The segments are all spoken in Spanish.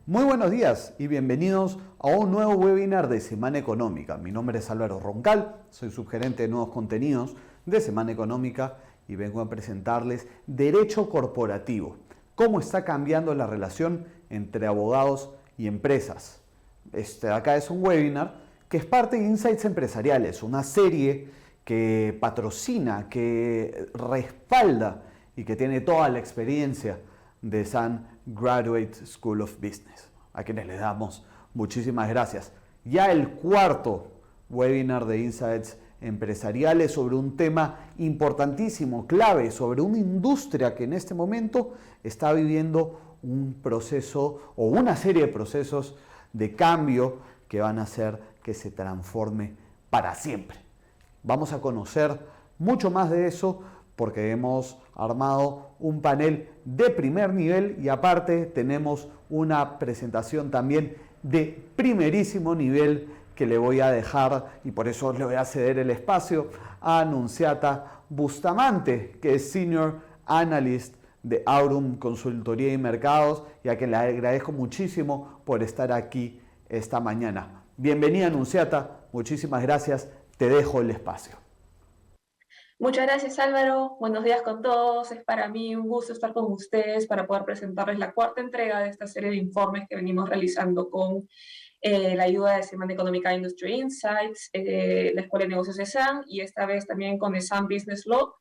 Muy buenos días y bienvenidos a un nuevo webinar de Semana Económica. Mi nombre es Álvaro Roncal, soy subgerente de nuevos contenidos de Semana Económica y vengo a presentarles Derecho Corporativo, cómo está cambiando la relación entre abogados y empresas. Acá es un webinar que es parte de Insights Empresariales, una serie que patrocina, que respalda y que tiene toda la experiencia de Sun Graduate School of Business, a quienes les damos muchísimas gracias. Ya el cuarto webinar de Insights Empresariales sobre un tema importantísimo, clave, sobre una industria que en este momento está viviendo un proceso o una serie de procesos de cambio que van a hacer que se transforme para siempre. Vamos a conocer mucho más de eso porque hemos armado un panel de primer nivel y aparte tenemos una presentación también de primerísimo nivel que le voy a dejar, y por eso le voy a ceder el espacio a Nunziata Bustamante, que es Senior Analyst de Aurum Consultoría y Mercados, y a quien le agradezco muchísimo por estar aquí esta mañana. Bienvenida, Nunziata, muchísimas gracias, te dejo el espacio. Muchas gracias, Álvaro. Buenos días con todos. Es para mí un gusto estar con ustedes para poder presentarles la cuarta entrega de esta serie de informes que venimos realizando con la ayuda de Semana Económica Industry Insights, la Escuela de Negocios de SAN y esta vez también con el SAN Business Law,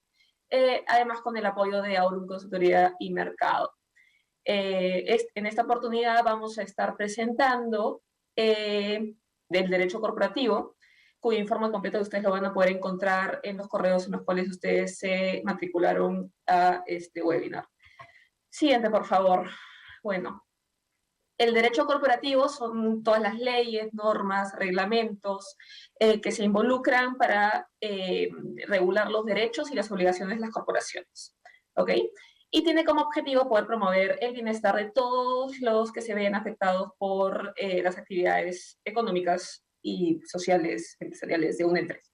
además con el apoyo de Aurum Consultoría y Mercado. En esta oportunidad vamos a estar presentando del derecho corporativo, cuyo informe completo ustedes lo van a poder encontrar en los correos en los cuales ustedes se matricularon a este webinar. Siguiente, por favor. Bueno, el derecho corporativo son todas las leyes, normas, reglamentos que se involucran para regular los derechos y las obligaciones de las corporaciones. ¿Ok? Y tiene como objetivo poder promover el bienestar de todos los que se ven afectados por las actividades económicas y sociales, empresariales de una empresa.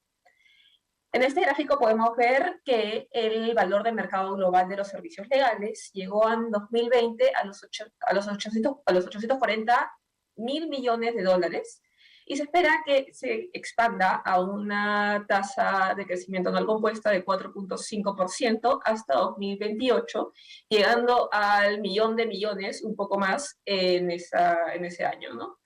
En este gráfico podemos ver que el valor de mercado global de los servicios legales llegó en 2020 a los 840 mil millones de dólares y se espera que se expanda a una tasa de crecimiento anual compuesta de 4.5% hasta 2028, llegando al millón de millones, un poco más en ese año, ¿no?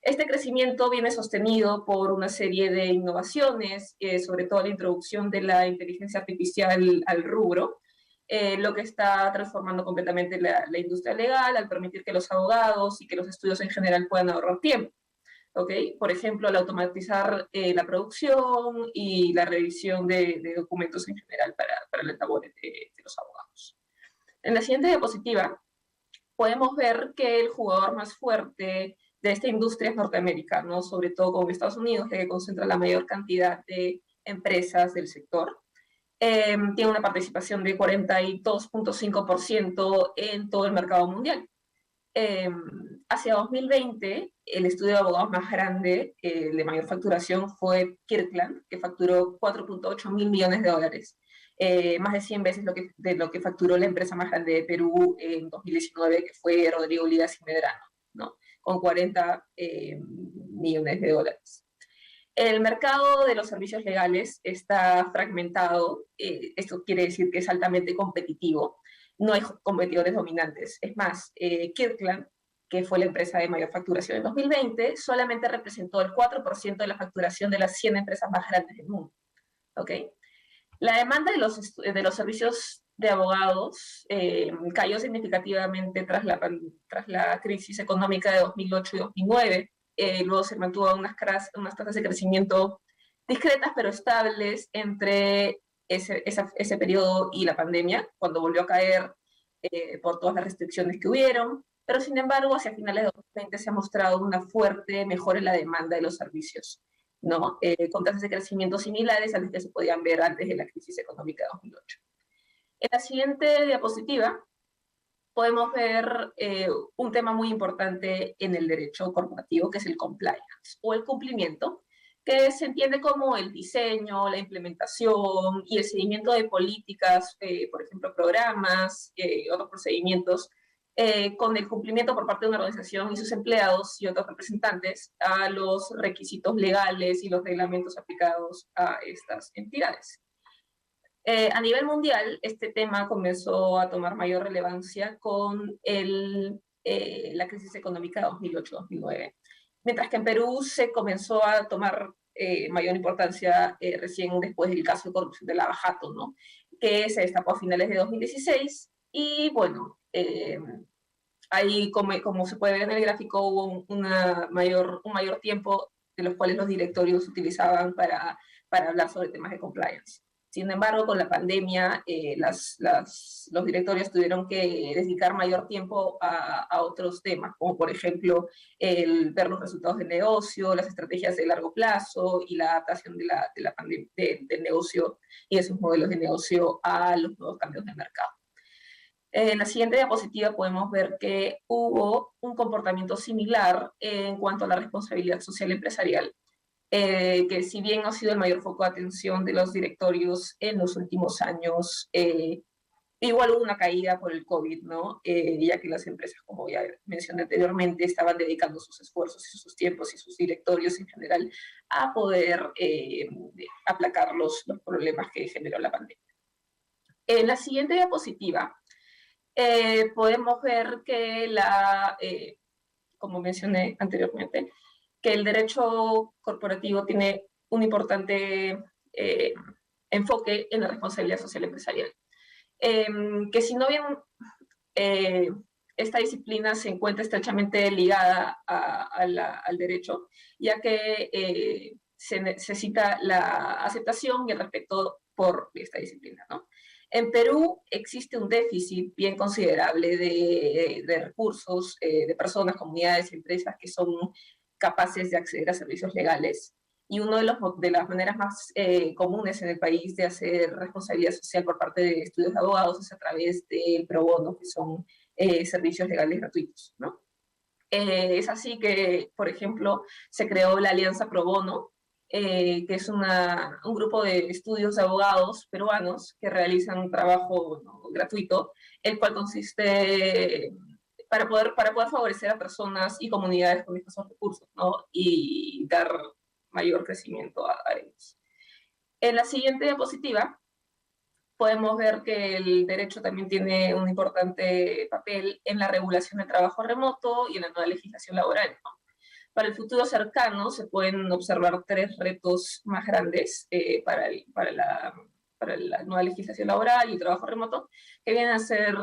Este crecimiento viene sostenido por una serie de innovaciones, sobre todo la introducción de la inteligencia artificial al rubro, lo que está transformando completamente la industria legal al permitir que los abogados y que los estudios en general puedan ahorrar tiempo. ¿Okay? Por ejemplo, al automatizar la producción y la revisión de documentos en general para las labores de los abogados. En la siguiente diapositiva podemos ver que el jugador más fuerte de esta industria es Norteamérica, ¿no? Sobre todo con Estados Unidos, que concentra la mayor cantidad de empresas del sector. Tiene una participación de 42.5% en todo el mercado mundial. Hacia 2020, el estudio de abogados más grande, de mayor facturación, fue Kirkland, que facturó 4.8 mil millones de dólares, más de 100 veces de lo que facturó la empresa más grande de Perú en 2019, que fue Rodrigo Lidas y Medrano, ¿no? Con 40 millones de dólares. El mercado de los servicios legales está fragmentado, esto quiere decir que es altamente competitivo, no hay competidores dominantes. Es más, Kirkland, que fue la empresa de mayor facturación en 2020, solamente representó el 4% de la facturación de las 100 empresas más grandes del mundo. ¿Okay? La demanda de los servicios de abogados cayó significativamente tras la crisis económica de 2008 y 2009. Luego se mantuvo unas tasas de crecimiento discretas pero estables entre ese periodo y la pandemia, cuando volvió a caer por todas las restricciones que hubieron, pero sin embargo hacia finales de 2020 se ha mostrado una fuerte mejora en la demanda de los servicios, ¿no? Con tasas de crecimiento similares a las que se podían ver antes de la crisis económica de 2008. En la siguiente diapositiva podemos ver un tema muy importante en el derecho corporativo, que es el compliance o el cumplimiento, que se entiende como el diseño, la implementación y el seguimiento de políticas, por ejemplo, programas, otros procedimientos con el cumplimiento por parte de una organización y sus empleados y otros representantes a los requisitos legales y los reglamentos aplicados a estas entidades. A nivel mundial, este tema comenzó a tomar mayor relevancia con la crisis económica de 2008-2009, mientras que en Perú se comenzó a tomar mayor importancia recién después del caso de corrupción de Lava Jato, ¿no? Que se destapó a finales de 2016 y bueno, ahí como se puede ver en el gráfico hubo un mayor tiempo de los cuales los directorios utilizaban para hablar sobre temas de compliance. Sin embargo, con la pandemia, los directorios tuvieron que dedicar mayor tiempo a otros temas, como por ejemplo ver los resultados del negocio, las estrategias de largo plazo y la adaptación del negocio y de sus modelos de negocio a los nuevos cambios de mercado. En la siguiente diapositiva podemos ver que hubo un comportamiento similar en cuanto a la responsabilidad social empresarial, que si bien ha sido el mayor foco de atención de los directorios en los últimos años, igual hubo una caída por el COVID, ¿no? Ya que las empresas, como ya mencioné anteriormente, estaban dedicando sus esfuerzos y sus tiempos y sus directorios en general a poder aplacar los problemas que generó la pandemia. En la siguiente diapositiva podemos ver que como mencioné anteriormente, que el derecho corporativo tiene un importante enfoque en la responsabilidad social empresarial. Que si no bien esta disciplina se encuentra estrechamente ligada al derecho, ya que se necesita la aceptación y el respeto por esta disciplina, ¿no? En Perú existe un déficit bien considerable de recursos, de personas, comunidades, empresas que son capaces de acceder a servicios legales. Y una de las maneras más comunes en el país de hacer responsabilidad social por parte de estudios de abogados es a través del pro bono, que son servicios legales gratuitos, ¿no? Es así que, por ejemplo, se creó la Alianza Pro Bono, que es un grupo de estudios de abogados peruanos que realizan un trabajo, ¿no?, gratuito, el cual consiste para poder favorecer a personas y comunidades con escasos recursos, ¿no? Y dar mayor crecimiento a ellos. En la siguiente diapositiva podemos ver que el derecho también tiene un importante papel en la regulación del trabajo remoto y en la nueva legislación laboral, ¿no? Para el futuro cercano se pueden observar tres retos más grandes para la nueva legislación laboral y el trabajo remoto, que vienen a ser,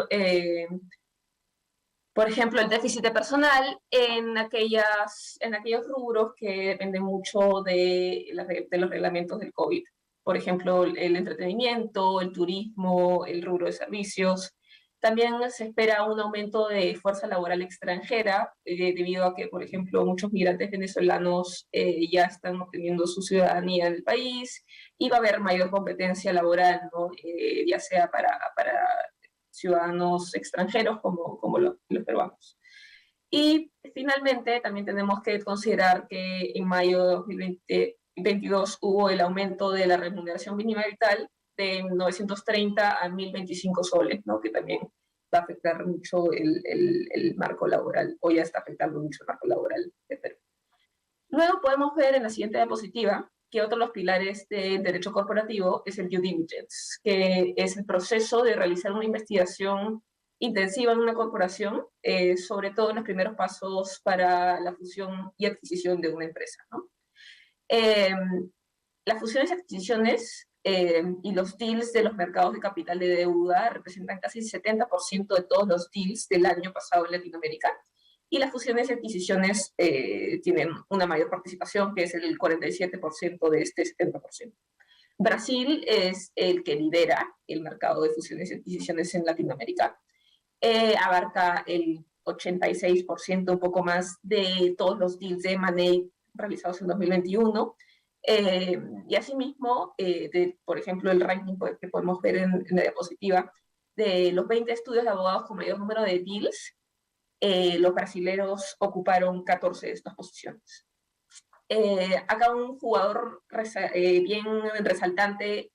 por ejemplo, el déficit de personal en aquellos rubros que dependen mucho de los reglamentos del COVID. Por ejemplo, el entretenimiento, el turismo, el rubro de servicios. También se espera un aumento de fuerza laboral extranjera, debido a que, por ejemplo, muchos migrantes venezolanos ya están obteniendo su ciudadanía en el país y va a haber mayor competencia laboral, ¿no? Ya sea para ciudadanos extranjeros como los peruanos. Y finalmente también tenemos que considerar que en mayo de 2022 hubo el aumento de la remuneración mínima vital de 930 a 1025 soles, ¿no? Que también va a afectar mucho el marco laboral, o ya está afectando mucho el marco laboral de Perú. Luego podemos ver en la siguiente diapositiva que otro de los pilares del derecho corporativo es el due diligence, que es el proceso de realizar una investigación intensiva en una corporación, sobre todo en los primeros pasos para la fusión y adquisición de una empresa, ¿no? Las fusiones y adquisiciones y los deals de los mercados de capital de deuda representan casi el 70% de todos los deals del año pasado en Latinoamérica, y las fusiones y adquisiciones tienen una mayor participación, que es el 47% de este 70%. Brasil es el que lidera el mercado de fusiones y adquisiciones en Latinoamérica. Abarca el 86%, un poco más, de todos los deals de M&A realizados en 2021. Y asimismo, por ejemplo, el ranking que podemos ver en la diapositiva, de los 20 estudios de abogados con mayor número de deals, los brasileños ocuparon 14 de estas posiciones. Acá un jugador bien resaltante,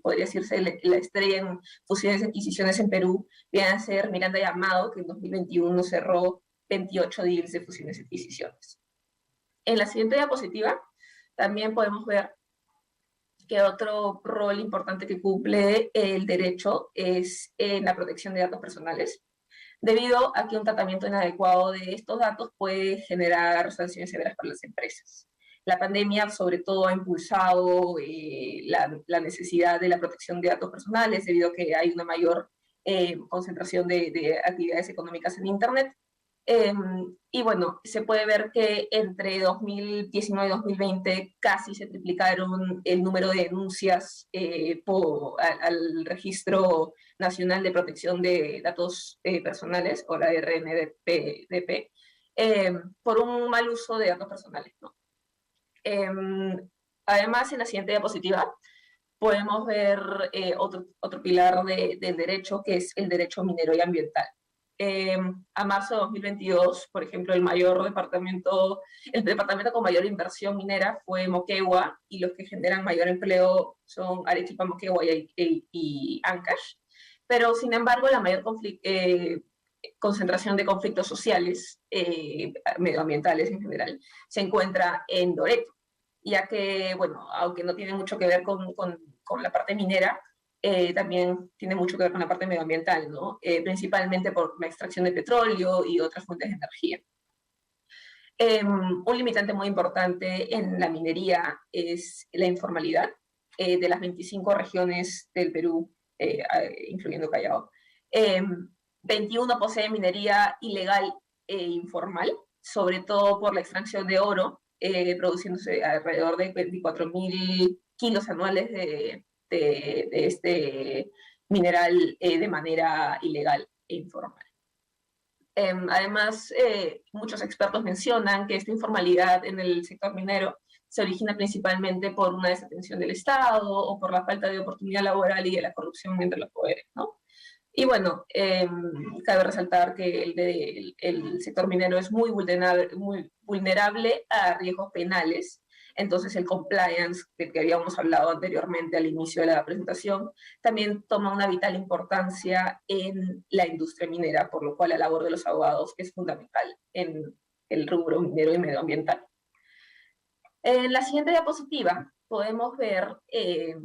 podría decirse la estrella en fusiones y adquisiciones en Perú, viene a ser Miranda Llamado, que en 2021 cerró 28 deals de fusiones y adquisiciones. En la siguiente diapositiva también podemos ver que otro rol importante que cumple el derecho es en la protección de datos personales, debido a que un tratamiento inadecuado de estos datos puede generar sanciones severas para las empresas. La pandemia, sobre todo, ha impulsado la necesidad de la protección de datos personales debido a que hay una mayor concentración de actividades económicas en Internet. Y bueno, se puede ver que entre 2019 y 2020 casi se triplicaron el número de denuncias al Registro Nacional de Protección de Datos Personales, o la RNDP, por un mal uso de datos personales, ¿no? Además, en la siguiente diapositiva podemos ver otro pilar del derecho, que es el derecho minero y ambiental. A marzo de 2022, por ejemplo, el departamento con mayor inversión minera fue Moquegua, y los que generan mayor empleo son Arequipa, Moquegua y Ancash. Pero, sin embargo, la mayor concentración de conflictos sociales, medioambientales en general, se encuentra en Loreto, ya que, bueno, aunque no tiene mucho que ver con la parte minera, también tiene mucho que ver con la parte medioambiental, ¿no? Principalmente por la extracción de petróleo y otras fuentes de energía. Un limitante muy importante en la minería es la informalidad. De las 25 regiones del Perú, incluyendo Callao, 21 poseen minería ilegal e informal, sobre todo por la extracción de oro, produciéndose alrededor de 24.000 kilos anuales de este mineral de manera ilegal e informal. Además, muchos expertos mencionan que esta informalidad en el sector minero se origina principalmente por una desatención del Estado o por la falta de oportunidad laboral y de la corrupción entre los poderes, ¿no? Y bueno, cabe resaltar que el sector minero es muy vulnerable a riesgos penales. Entonces el compliance, del que habíamos hablado anteriormente al inicio de la presentación, también toma una vital importancia en la industria minera, por lo cual la labor de los abogados es fundamental en el rubro minero y medioambiental. En la siguiente diapositiva podemos ver que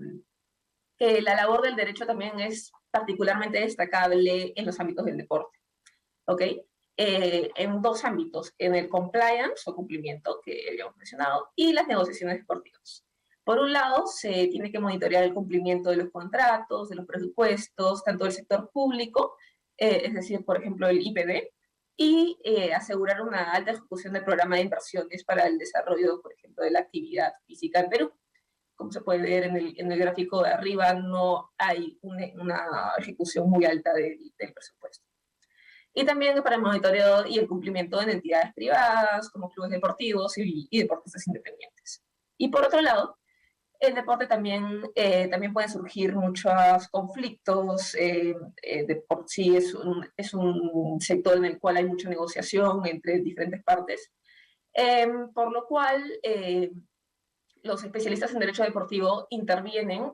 la labor del derecho también es particularmente destacable en los ámbitos del deporte, ¿ok? En dos ámbitos, en el compliance o cumplimiento, que habíamos mencionado, y las negociaciones deportivas. Por un lado, se tiene que monitorear el cumplimiento de los contratos, de los presupuestos, tanto del sector público, es decir, por ejemplo, el IPD, y asegurar una alta ejecución del programa de inversiones para el desarrollo, por ejemplo, de la actividad física en Perú. Como se puede ver en el gráfico de arriba, no hay una ejecución muy alta del presupuesto. Y también para el monitoreo y el cumplimiento en entidades privadas, como clubes deportivos y deportistas independientes. Y por otro lado, el deporte también pueden surgir muchos conflictos. De por sí es un sector en el cual hay mucha negociación entre diferentes partes, por lo cual los especialistas en derecho deportivo intervienen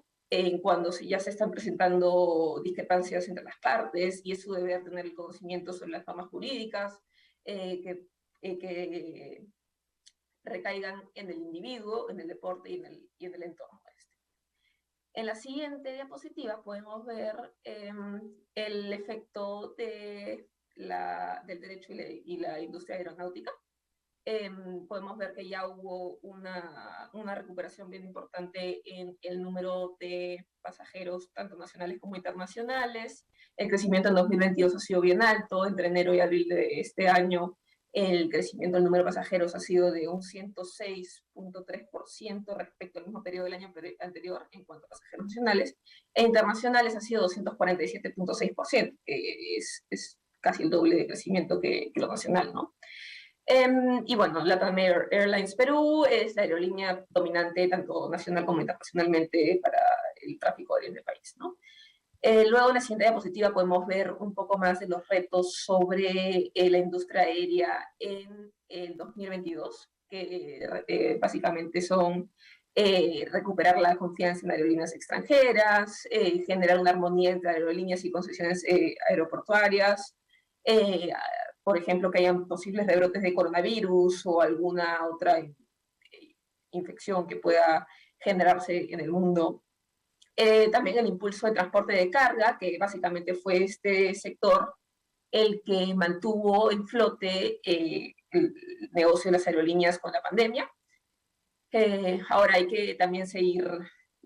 cuando ya se están presentando discrepancias entre las partes, y eso debe tener el conocimiento sobre las normas jurídicas que recaigan en el individuo, en el deporte y en el entorno. En la siguiente diapositiva podemos ver el efecto del derecho y la industria aeronáutica. Podemos ver que ya hubo una recuperación bien importante en el número de pasajeros, tanto nacionales como internacionales. El crecimiento en 2022 ha sido bien alto. Entre enero y abril de este año, el crecimiento del número de pasajeros ha sido de un 106.3% respecto al mismo periodo del año anterior en cuanto a pasajeros nacionales. E internacionales ha sido 247.6%, que es casi el doble de crecimiento que lo nacional, ¿no? Y bueno, LATAM Airlines Perú es la aerolínea dominante tanto nacional como internacionalmente para el tráfico aéreo del país, ¿no? Luego en la siguiente diapositiva podemos ver un poco más de los retos sobre la industria aérea en el 2022. que básicamente son recuperar la confianza en aerolíneas extranjeras, generar una armonía entre aerolíneas y concesiones aeroportuarias, eh, por ejemplo, que hayan posibles rebrotes de coronavirus o alguna otra infección que pueda generarse en el mundo. También el impulso de transporte de carga, que básicamente fue este sector el que mantuvo en flote el negocio de las aerolíneas con la pandemia. Ahora hay que también seguir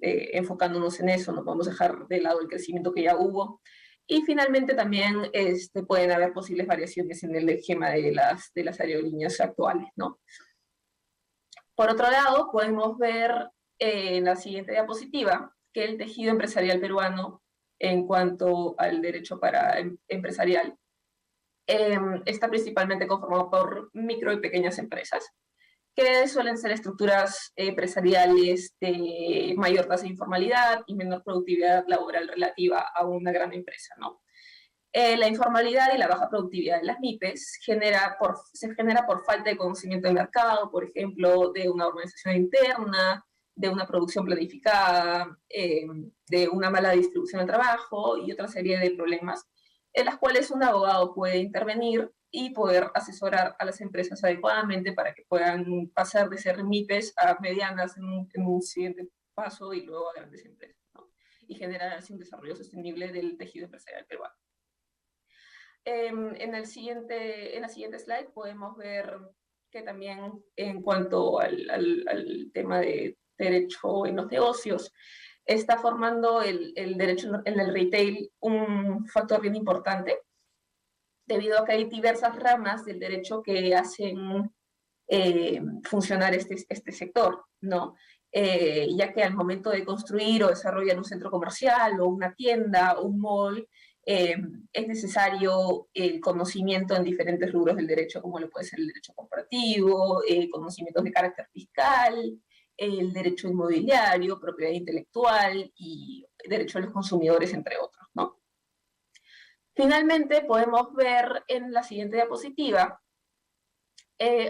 enfocándonos en eso, no podemos dejar de lado el crecimiento que ya hubo. Y finalmente también pueden haber posibles variaciones en el esquema de las aerolíneas actuales, ¿no? Por otro lado, podemos ver en la siguiente diapositiva que el tejido empresarial peruano en cuanto al derecho empresarial está principalmente conformado por micro y pequeñas empresas, que suelen ser estructuras empresariales de mayor tasa de informalidad y menor productividad laboral relativa a una gran empresa, ¿no? La informalidad y la baja productividad de las MIPES se genera por falta de conocimiento del mercado, por ejemplo, de una organización interna, de una producción planificada, de una mala distribución del trabajo y otra serie de problemas en las cuales un abogado puede intervenir y poder asesorar a las empresas adecuadamente para que puedan pasar de ser MIPES a medianas en un siguiente paso y luego a grandes empresas, ¿no? Y generar así un desarrollo sostenible del tejido empresarial peruano. En la siguiente slide podemos ver que también en cuanto al tema de derecho en los negocios, está formando el derecho en el retail un factor bien importante, debido a que hay diversas ramas del derecho que hacen funcionar este sector, ¿no? Ya que al momento de construir o desarrollar un centro comercial o una tienda o un mall, es necesario el conocimiento en diferentes rubros del derecho, como lo puede ser el derecho corporativo, conocimientos de carácter fiscal, el derecho inmobiliario, propiedad intelectual y derecho a los consumidores, entre otros, ¿no? Finalmente, podemos ver en la siguiente diapositiva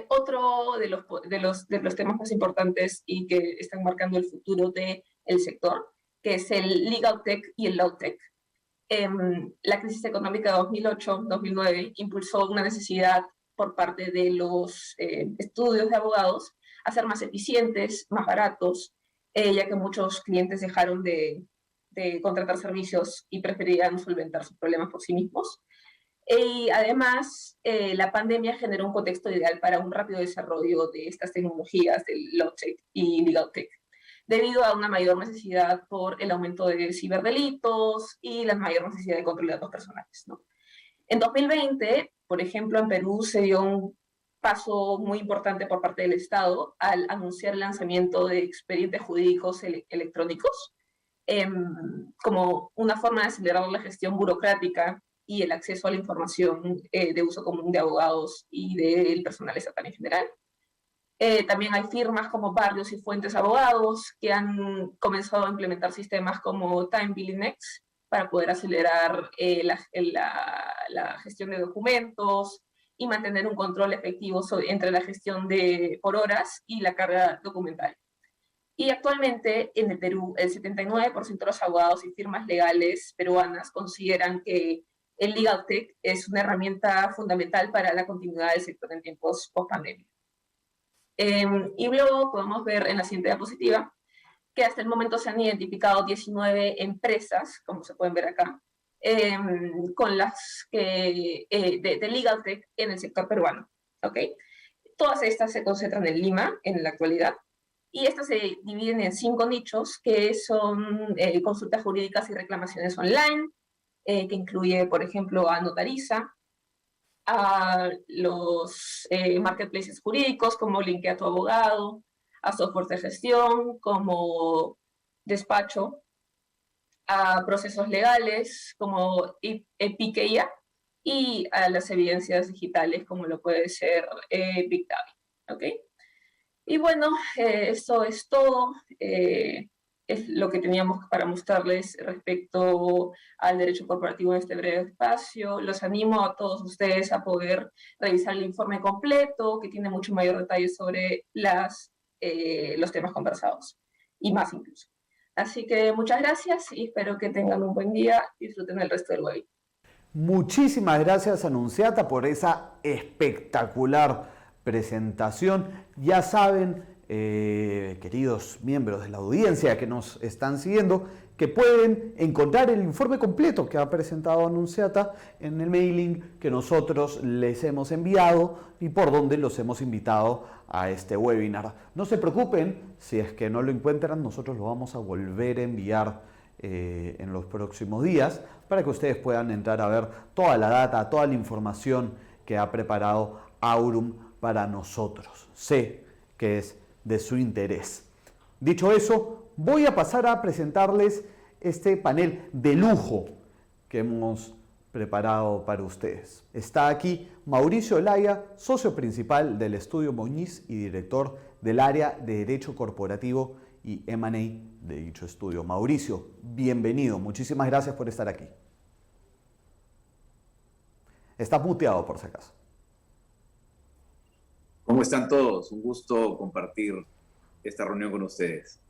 otro de los temas más importantes y que están marcando el futuro del sector, que es el Legal Tech y el Law Tech. La crisis económica de 2008-2009 impulsó una necesidad por parte de los estudios de abogados a ser más eficientes, más baratos, ya que muchos clientes dejaron de contratar servicios y preferían solventar sus problemas por sí mismos. Y además, la pandemia generó un contexto ideal para un rápido desarrollo de estas tecnologías del Law Tech y Legal Tech, debido a una mayor necesidad por el aumento de ciberdelitos y la mayor necesidad de control de datos personales, ¿no? En 2020, por ejemplo, en Perú se dio un paso muy importante por parte del Estado al anunciar el lanzamiento de expedientes jurídicos electrónicos como una forma de acelerar la gestión burocrática y el acceso a la información de uso común de abogados y del personal estatal en general. También hay firmas como Barrios y Fuentes Abogados que han comenzado a implementar sistemas como Time Billing X para poder acelerar la gestión de documentos y mantener un control efectivo entre la gestión por horas y la carga documental. Y actualmente en el Perú, el 79% de los abogados y firmas legales peruanas consideran que el Legal Tech es una herramienta fundamental para la continuidad del sector en tiempos post-pandemia. Y luego podemos ver en la siguiente diapositiva que hasta el momento se han identificado 19 empresas, como se pueden ver acá, con las que, de Legal Tech en el sector peruano. ¿Okay? Todas estas se concentran en Lima en la actualidad, y estas se dividen en 5 nichos, que son consultas jurídicas y reclamaciones online, que incluye, por ejemplo, a Notariza, a los marketplaces jurídicos como Linkea tu Abogado, a software de gestión como Despacho, a procesos legales como Epiqueia y a las evidencias digitales como lo puede ser BigDavi. ¿Okay? Y bueno, eso es todo. es lo que teníamos para mostrarles respecto al derecho corporativo en este breve espacio. Los animo a todos ustedes a poder revisar el informe completo, que tiene mucho mayor detalle sobre los temas conversados, y más incluso. Así que muchas gracias y espero que tengan un buen día. Disfruten el resto del webinar. Muchísimas gracias, Anunciata, por esa espectacular presentación. Ya saben, queridos miembros de la audiencia que nos están siguiendo, que pueden encontrar el informe completo que ha presentado Anunciata en el mailing que nosotros les hemos enviado y por donde los hemos invitado a este webinar. No se preocupen, si es que no lo encuentran, nosotros lo vamos a volver a enviar en los próximos días para que ustedes puedan entrar a ver toda la data, toda la información que ha preparado Aurum para nosotros. Sé que es de su interés. Dicho eso, voy a pasar a presentarles este panel de lujo que hemos preparado para ustedes. Está aquí Mauricio Olaya, socio principal del Estudio Muñiz y director del área de Derecho Corporativo y M&A de dicho estudio. Mauricio, bienvenido. Muchísimas gracias por estar aquí. Estás muteado, por si acaso. ¿Cómo están todos? Un gusto compartir esta reunión con ustedes.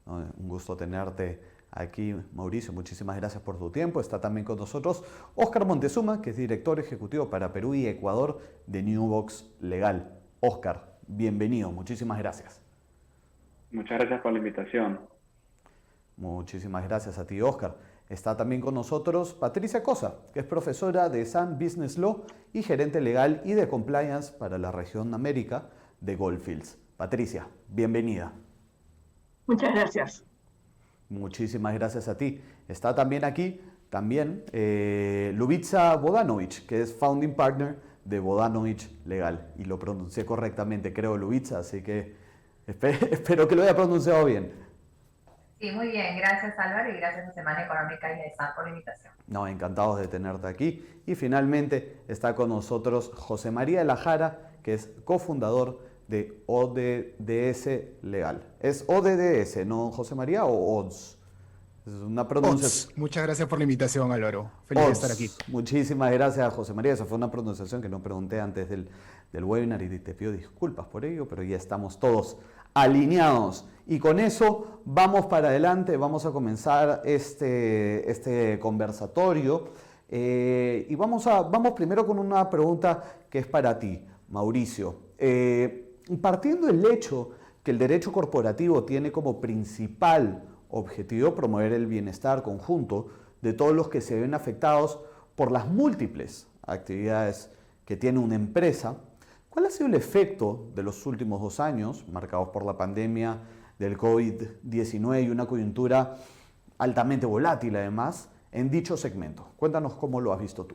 Un gusto tenerte aquí, Mauricio. Muchísimas gracias por tu tiempo. Está también con nosotros Óscar Montezuma, que es director ejecutivo para Perú y Ecuador de Newbox Legal. Óscar, bienvenido. Muchísimas gracias. Muchas gracias por la invitación. Muchísimas gracias a ti, Óscar. Está también con nosotros Patricia Cosa, que es profesora de Sun Business Law y gerente legal y de compliance para la región América de Goldfields. Patricia, bienvenida. Muchas gracias. Muchísimas gracias a ti. Está también aquí Ljubica Vodanovic, que es founding partner de Vodanovic Legal. Y lo pronuncié correctamente, creo, Ljubica, así que espero que lo haya pronunciado bien. Sí, muy bien. Gracias, Álvaro, y gracias a Semana Económica y a ESAN por la invitación. No, encantados de tenerte aquí. Y finalmente está con nosotros José María de la Jara, que es cofundador de ODDS Legal. ¿Es ODDS, no José María, o ODS? Es una pronunciación. ODS. Muchas gracias por la invitación, Álvaro. Feliz de estar aquí. Muchísimas gracias, José María. Esa fue una pronunciación que no pregunté antes del webinar y te pido disculpas por ello, pero ya estamos todos alineados. Y con eso vamos para adelante, vamos a comenzar este conversatorio. Y vamos primero con una pregunta que es para ti, Mauricio. Partiendo del hecho que el derecho corporativo tiene como principal objetivo promover el bienestar conjunto de todos los que se ven afectados por las múltiples actividades que tiene una empresa, ¿cuál ha sido el efecto de los últimos 2 años, marcados por la pandemia del COVID-19 y una coyuntura altamente volátil además, en dicho segmento? Cuéntanos cómo lo has visto tú.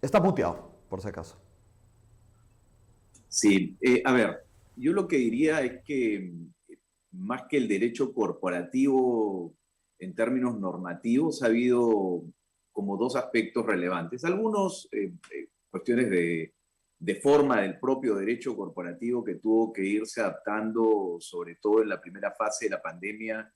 Está muteado, por si acaso. Sí, a ver, yo lo que diría es que más que el derecho corporativo en términos normativos, ha habido como 2 aspectos relevantes. Algunos cuestiones de forma del propio derecho corporativo que tuvo que irse adaptando, sobre todo en la primera fase de la pandemia,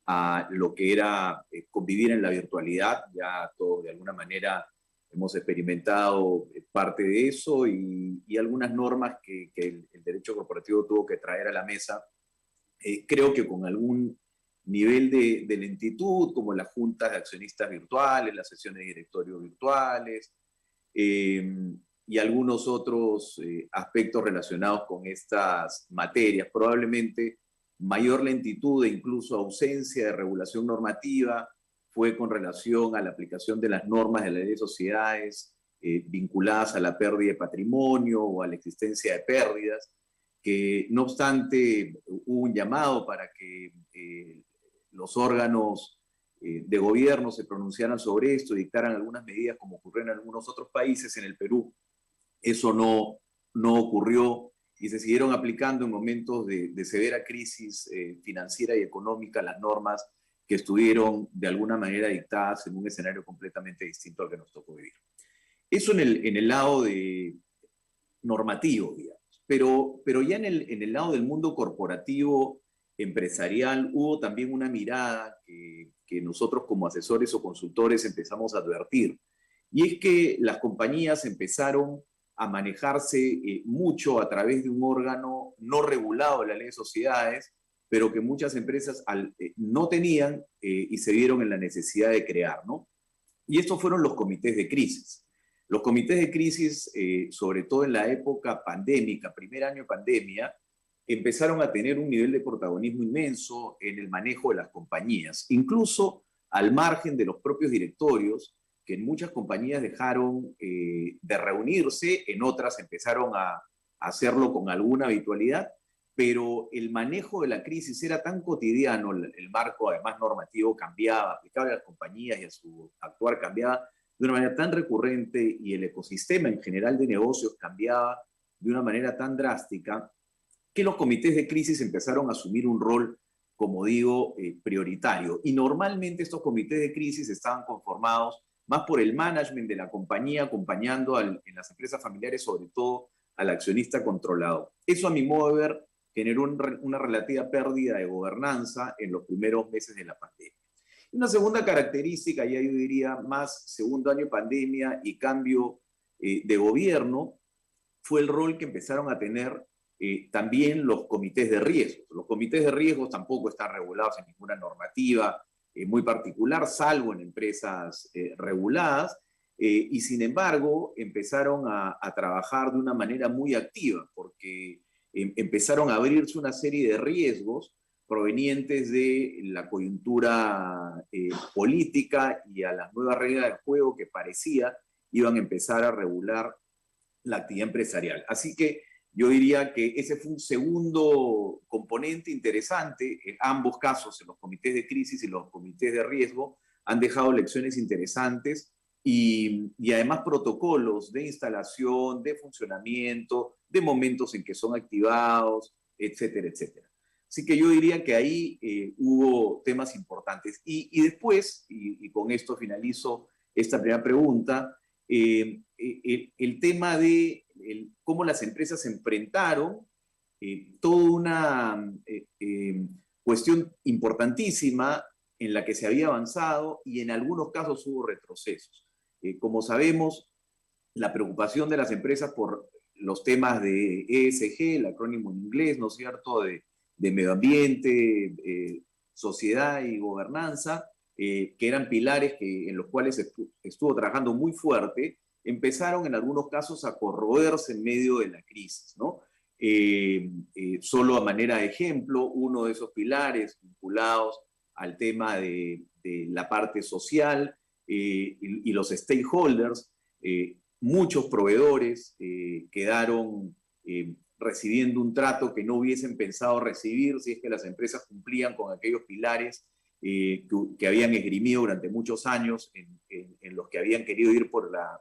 a lo que era convivir en la virtualidad. Ya todos de alguna manera hemos experimentado parte de eso y algunas normas que el derecho corporativo tuvo que traer a la mesa, creo que con algún nivel de lentitud, como las juntas de accionistas virtuales, las sesiones de directorio virtuales, y algunos otros aspectos relacionados con estas materias. Probablemente mayor lentitud e incluso ausencia de regulación normativa fue con relación a la aplicación de las normas de la ley de sociedades vinculadas a la pérdida de patrimonio o a la existencia de pérdidas, que no obstante hubo un llamado para que los órganos de gobierno se pronunciaran sobre esto y dictaran algunas medidas como ocurrió en algunos otros países. En el Perú eso no ocurrió y se siguieron aplicando en momentos de severa crisis financiera y económica las normas que estuvieron de alguna manera dictadas en un escenario completamente distinto al que nos tocó vivir. Eso en el lado normativo, digamos. pero ya en el lado del mundo corporativo, empresarial, hubo también una mirada que nosotros como asesores o consultores empezamos a advertir. Y es que las compañías empezaron a manejarse mucho a través de un órgano no regulado de la ley de sociedades, pero que muchas empresas no tenían y se vieron en la necesidad de crear, ¿no? Y estos fueron los comités de crisis. Los comités de crisis, sobre todo en la época pandémica, primer año de pandemia, empezaron a tener un nivel de protagonismo inmenso en el manejo de las compañías, incluso al margen de los propios directorios, que en muchas compañías dejaron de reunirse, en otras empezaron a hacerlo con alguna habitualidad, pero el manejo de la crisis era tan cotidiano, el marco además normativo cambiaba, aplicable a las compañías y a su actuar cambiaba de una manera tan recurrente y el ecosistema en general de negocios cambiaba de una manera tan drástica que los comités de crisis empezaron a asumir un rol, como digo, prioritario. Y normalmente estos comités de crisis estaban conformados más por el management de la compañía, acompañando en las empresas familiares, sobre todo al accionista controlado. Eso, a mi modo de ver, generó una relativa pérdida de gobernanza en los primeros meses de la pandemia. Una segunda característica, ya yo diría más segundo año de pandemia y cambio de gobierno, fue el rol que empezaron a tener también los comités de riesgos. Los comités de riesgos tampoco están regulados en ninguna normativa muy particular, salvo en empresas reguladas, y sin embargo empezaron a trabajar de una manera muy activa, porque empezaron a abrirse una serie de riesgos provenientes de la coyuntura política y a las nuevas reglas del juego que parecía iban a empezar a regular la actividad empresarial. Así que yo diría que ese fue un segundo componente interesante. En ambos casos, en los comités de crisis y los comités de riesgo, han dejado lecciones interesantes y además protocolos de instalación, de funcionamiento, de momentos en que son activados, etcétera, etcétera. Así que yo diría que ahí hubo temas importantes. Y después, y con esto finalizo esta primera pregunta, el tema de cómo las empresas enfrentaron toda una cuestión importantísima en la que se había avanzado y en algunos casos hubo retrocesos. Como sabemos, la preocupación de las empresas por los temas de ESG, el acrónimo en inglés, ¿no es cierto?, de medio ambiente, sociedad y gobernanza, que eran pilares en los cuales estuvo trabajando muy fuerte, empezaron en algunos casos a corroerse en medio de la crisis, ¿no? Solo a manera de ejemplo, uno de esos pilares vinculados al tema de la parte social y los stakeholders, muchos proveedores quedaron recibiendo un trato que no hubiesen pensado recibir si es que las empresas cumplían con aquellos pilares que habían esgrimido durante muchos años en los que habían querido ir por la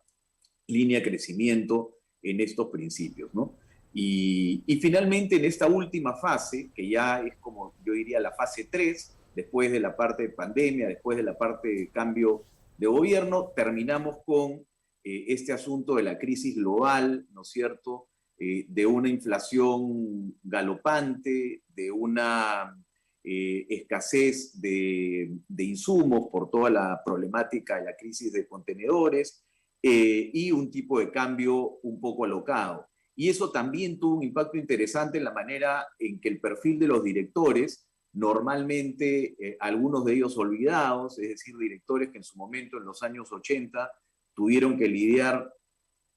línea de crecimiento en estos principios, ¿no? Y finalmente en esta última fase, que ya es como yo diría la fase 3, después de la parte de pandemia, después de la parte de cambio de gobierno, terminamos con este asunto de la crisis global, ¿no es cierto?, de una inflación galopante, de una escasez de insumos por toda la problemática de la crisis de contenedores y un tipo de cambio un poco alocado. Y eso también tuvo un impacto interesante en la manera en que el perfil de los directores, normalmente algunos de ellos olvidados, es decir, directores que en su momento, en los años 80, tuvieron que lidiar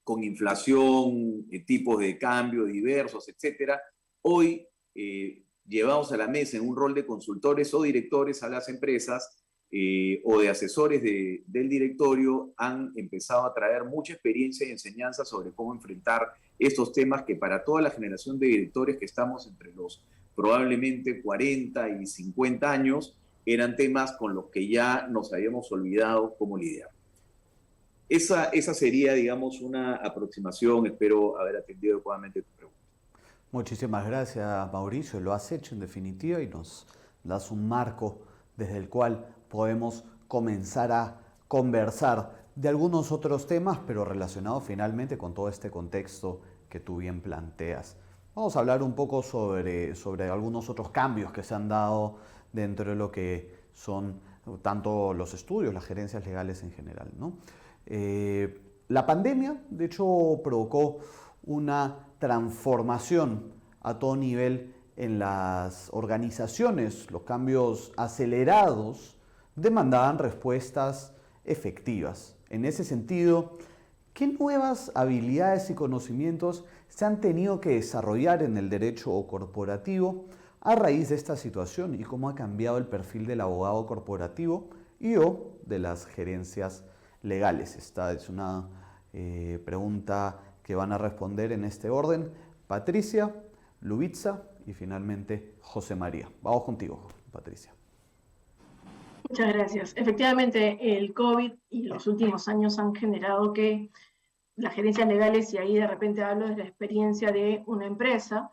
con inflación, tipos de cambio diversos, etcétera, hoy llevados a la mesa en un rol de consultores o directores a las empresas o de asesores del directorio, han empezado a traer mucha experiencia y enseñanza sobre cómo enfrentar estos temas que para toda la generación de directores que estamos entre los probablemente 40 y 50 años, eran temas con los que ya nos habíamos olvidado cómo lidiar. Esa sería, digamos, una aproximación. Espero haber atendido adecuadamente tu pregunta. Muchísimas gracias, Mauricio. Lo has hecho en definitiva y nos das un marco desde el cual podemos comenzar a conversar de algunos otros temas, pero relacionados finalmente con todo este contexto que tú bien planteas. Vamos a hablar un poco sobre algunos otros cambios que se han dado dentro de lo que son tanto los estudios, las gerencias legales en general, ¿no? La pandemia, de hecho, provocó una transformación a todo nivel en las organizaciones. Los cambios acelerados demandaban respuestas efectivas. En ese sentido, ¿qué nuevas habilidades y conocimientos se han tenido que desarrollar en el derecho corporativo a raíz de esta situación y cómo ha cambiado el perfil del abogado corporativo y o de las gerencias legales? Esta es una pregunta que van a responder en este orden Patricia, Lubitza y finalmente José María. Vamos contigo, Patricia. Muchas gracias. Efectivamente, el COVID y los últimos años han generado que las gerencias legales, y ahí de repente hablo de la experiencia de una empresa,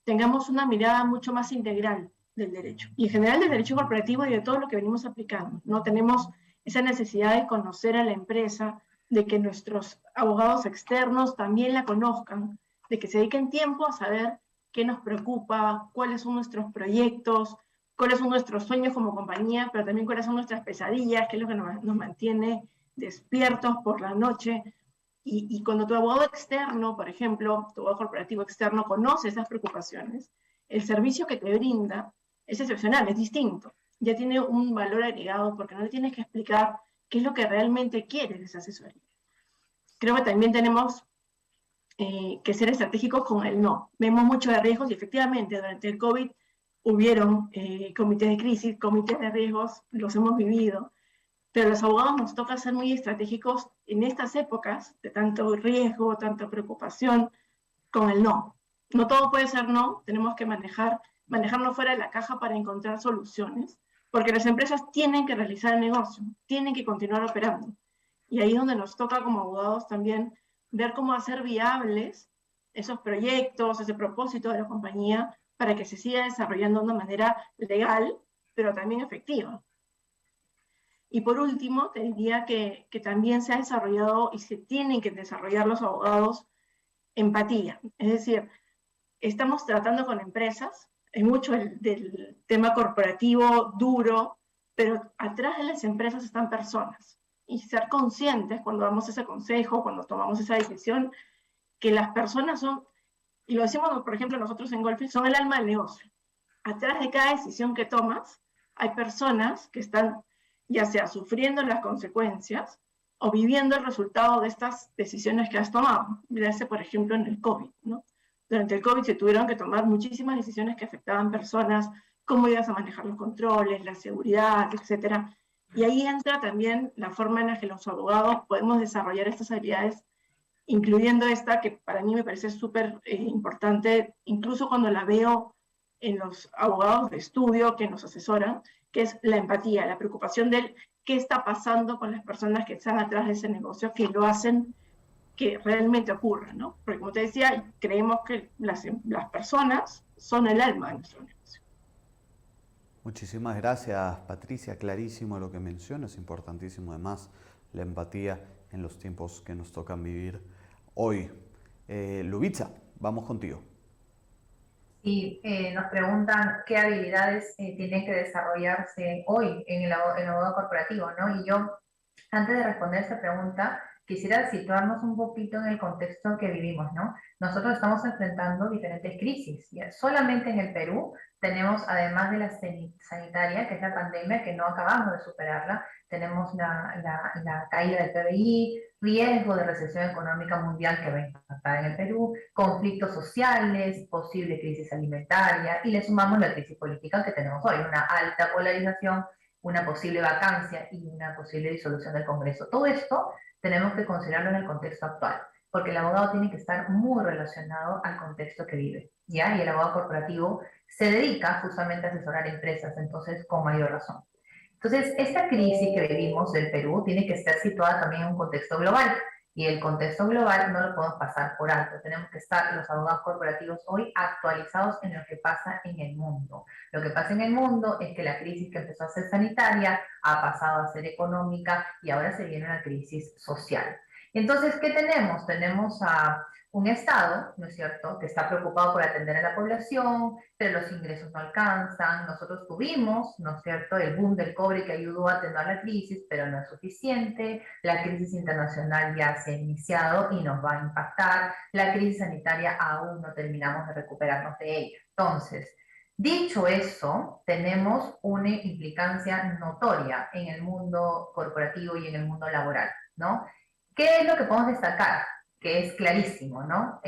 tengamos una mirada mucho más integral del derecho. Y en general del derecho corporativo y de todo lo que venimos aplicando, ¿no? Tenemos esa necesidad de conocer a la empresa, de que nuestros abogados externos también la conozcan, de que se dediquen tiempo a saber qué nos preocupa, cuáles son nuestros proyectos, cuáles son nuestros sueños como compañía, pero también cuáles son nuestras pesadillas, qué es lo que nos mantiene despiertos por la noche. Y cuando tu abogado externo, por ejemplo, tu abogado corporativo externo, conoce esas preocupaciones, el servicio que te brinda es excepcional, es distinto. Ya tiene un valor agregado porque no le tienes que explicar qué es lo que realmente quiere de esa asesoría. Creo que también tenemos que ser estratégicos con el no. Vemos mucho de riesgos y efectivamente durante el COVID hubieron comités de crisis, comités de riesgos, los hemos vivido, pero los abogados nos toca ser muy estratégicos en estas épocas de tanto riesgo, tanta preocupación, con el no. No todo puede ser no, tenemos que manejarnos fuera de la caja para encontrar soluciones, porque las empresas tienen que realizar el negocio, tienen que continuar operando. Y ahí es donde nos toca como abogados también ver cómo hacer viables esos proyectos, ese propósito de la compañía, para que se siga desarrollando de una manera legal, pero también efectiva. Y por último, te diría que también se ha desarrollado y se tienen que desarrollar los abogados empatía. Es decir, estamos tratando con empresas, es mucho del tema corporativo duro, pero atrás de las empresas están personas. Y ser conscientes cuando damos ese consejo, cuando tomamos esa decisión, que las personas son, y lo decimos, por ejemplo, nosotros en Goldfield, son el alma del negocio. Atrás de cada decisión que tomas, hay personas que están ya sea sufriendo las consecuencias o viviendo el resultado de estas decisiones que has tomado. Mirase, por ejemplo, en el COVID, ¿no? Durante el COVID se tuvieron que tomar muchísimas decisiones que afectaban personas, cómo ibas a manejar los controles, la seguridad, etcétera. Y ahí entra también la forma en la que los abogados podemos desarrollar estas habilidades, incluyendo esta que para mí me parece súper importante, incluso cuando la veo en los abogados de estudio que nos asesoran, que es la empatía, la preocupación de qué está pasando con las personas que están atrás de ese negocio, que lo hacen que realmente ocurra, ¿no? Porque como te decía, creemos que las personas son el alma de nuestro negocio. Muchísimas gracias, Patricia. Clarísimo lo que mencionas, importantísimo además la empatía en los tiempos que nos tocan vivir hoy. Lubitza, vamos contigo. Sí, nos preguntan qué habilidades tienen que desarrollarse hoy en el abogado corporativo, ¿no? Y yo, antes de responder esta pregunta, quisiera situarnos un poquito en el contexto que vivimos, ¿no? Nosotros estamos enfrentando diferentes crisis. ¿Ya? Solamente en el Perú tenemos, además de la sanitaria, que es la pandemia, que no acabamos de superarla, tenemos la caída del PBI, riesgo de recesión económica mundial que va a impactar en el Perú, conflictos sociales, posible crisis alimentaria, y le sumamos la crisis política que tenemos hoy, una alta polarización, una posible vacancia y una posible disolución del Congreso. Todo esto tenemos que considerarlo en el contexto actual, porque el abogado tiene que estar muy relacionado al contexto que vive, ¿ya? Y el abogado corporativo se dedica justamente a asesorar empresas, entonces con mayor razón. Entonces, esta crisis que vivimos del Perú tiene que estar situada también en un contexto global, y el contexto global no lo podemos pasar por alto. Tenemos que estar los abogados corporativos hoy actualizados en lo que pasa en el mundo. Lo que pasa en el mundo es que la crisis que empezó a ser sanitaria ha pasado a ser económica y ahora se viene una crisis social. Entonces, ¿qué tenemos? Tenemos a un Estado, ¿no es cierto?, que está preocupado por atender a la población, pero los ingresos no alcanzan. Nosotros tuvimos, ¿no es cierto?, el boom del cobre que ayudó a atender la crisis, pero no es suficiente. La crisis internacional ya se ha iniciado y nos va a impactar. La crisis sanitaria aún no terminamos de recuperarnos de ella. Entonces, dicho eso, tenemos una implicancia notoria en el mundo corporativo y en el mundo laboral, ¿no? ¿Qué es lo que podemos destacar? Que es clarísimo, ¿no?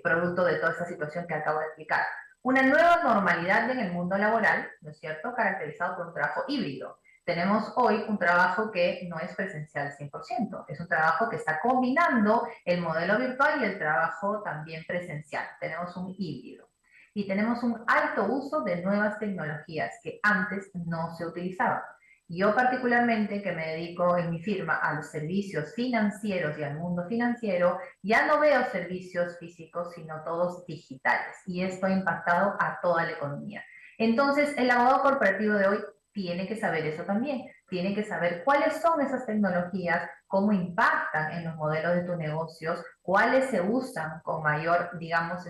Producto de toda esta situación que acabo de explicar. Una nueva normalidad en el mundo laboral, ¿no es cierto?, caracterizado por un trabajo híbrido. Tenemos hoy un trabajo que no es presencial 100%, es un trabajo que está combinando el modelo virtual y el trabajo también presencial. Tenemos un híbrido. Y tenemos un alto uso de nuevas tecnologías que antes no se utilizaban. Yo particularmente, que me dedico en mi firma a los servicios financieros y al mundo financiero, ya no veo servicios físicos, sino todos digitales. Y esto ha impactado a toda la economía. Entonces, el abogado corporativo de hoy tiene que saber eso también. Tiene que saber cuáles son esas tecnologías, cómo impactan en los modelos de tus negocios, cuáles se usan con mayor, digamos,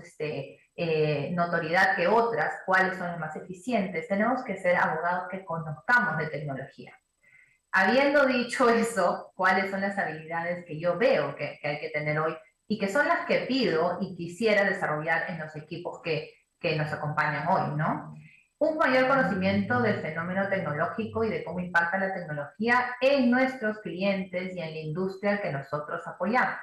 notoriedad que otras, cuáles son las más eficientes. Tenemos que ser abogados que conozcamos de tecnología. Habiendo dicho eso, ¿cuáles son las habilidades que yo veo que hay que tener hoy y que son las que pido y quisiera desarrollar en los equipos que nos acompañan hoy, ¿no? Un mayor conocimiento del fenómeno tecnológico y de cómo impacta la tecnología en nuestros clientes y en la industria que nosotros apoyamos.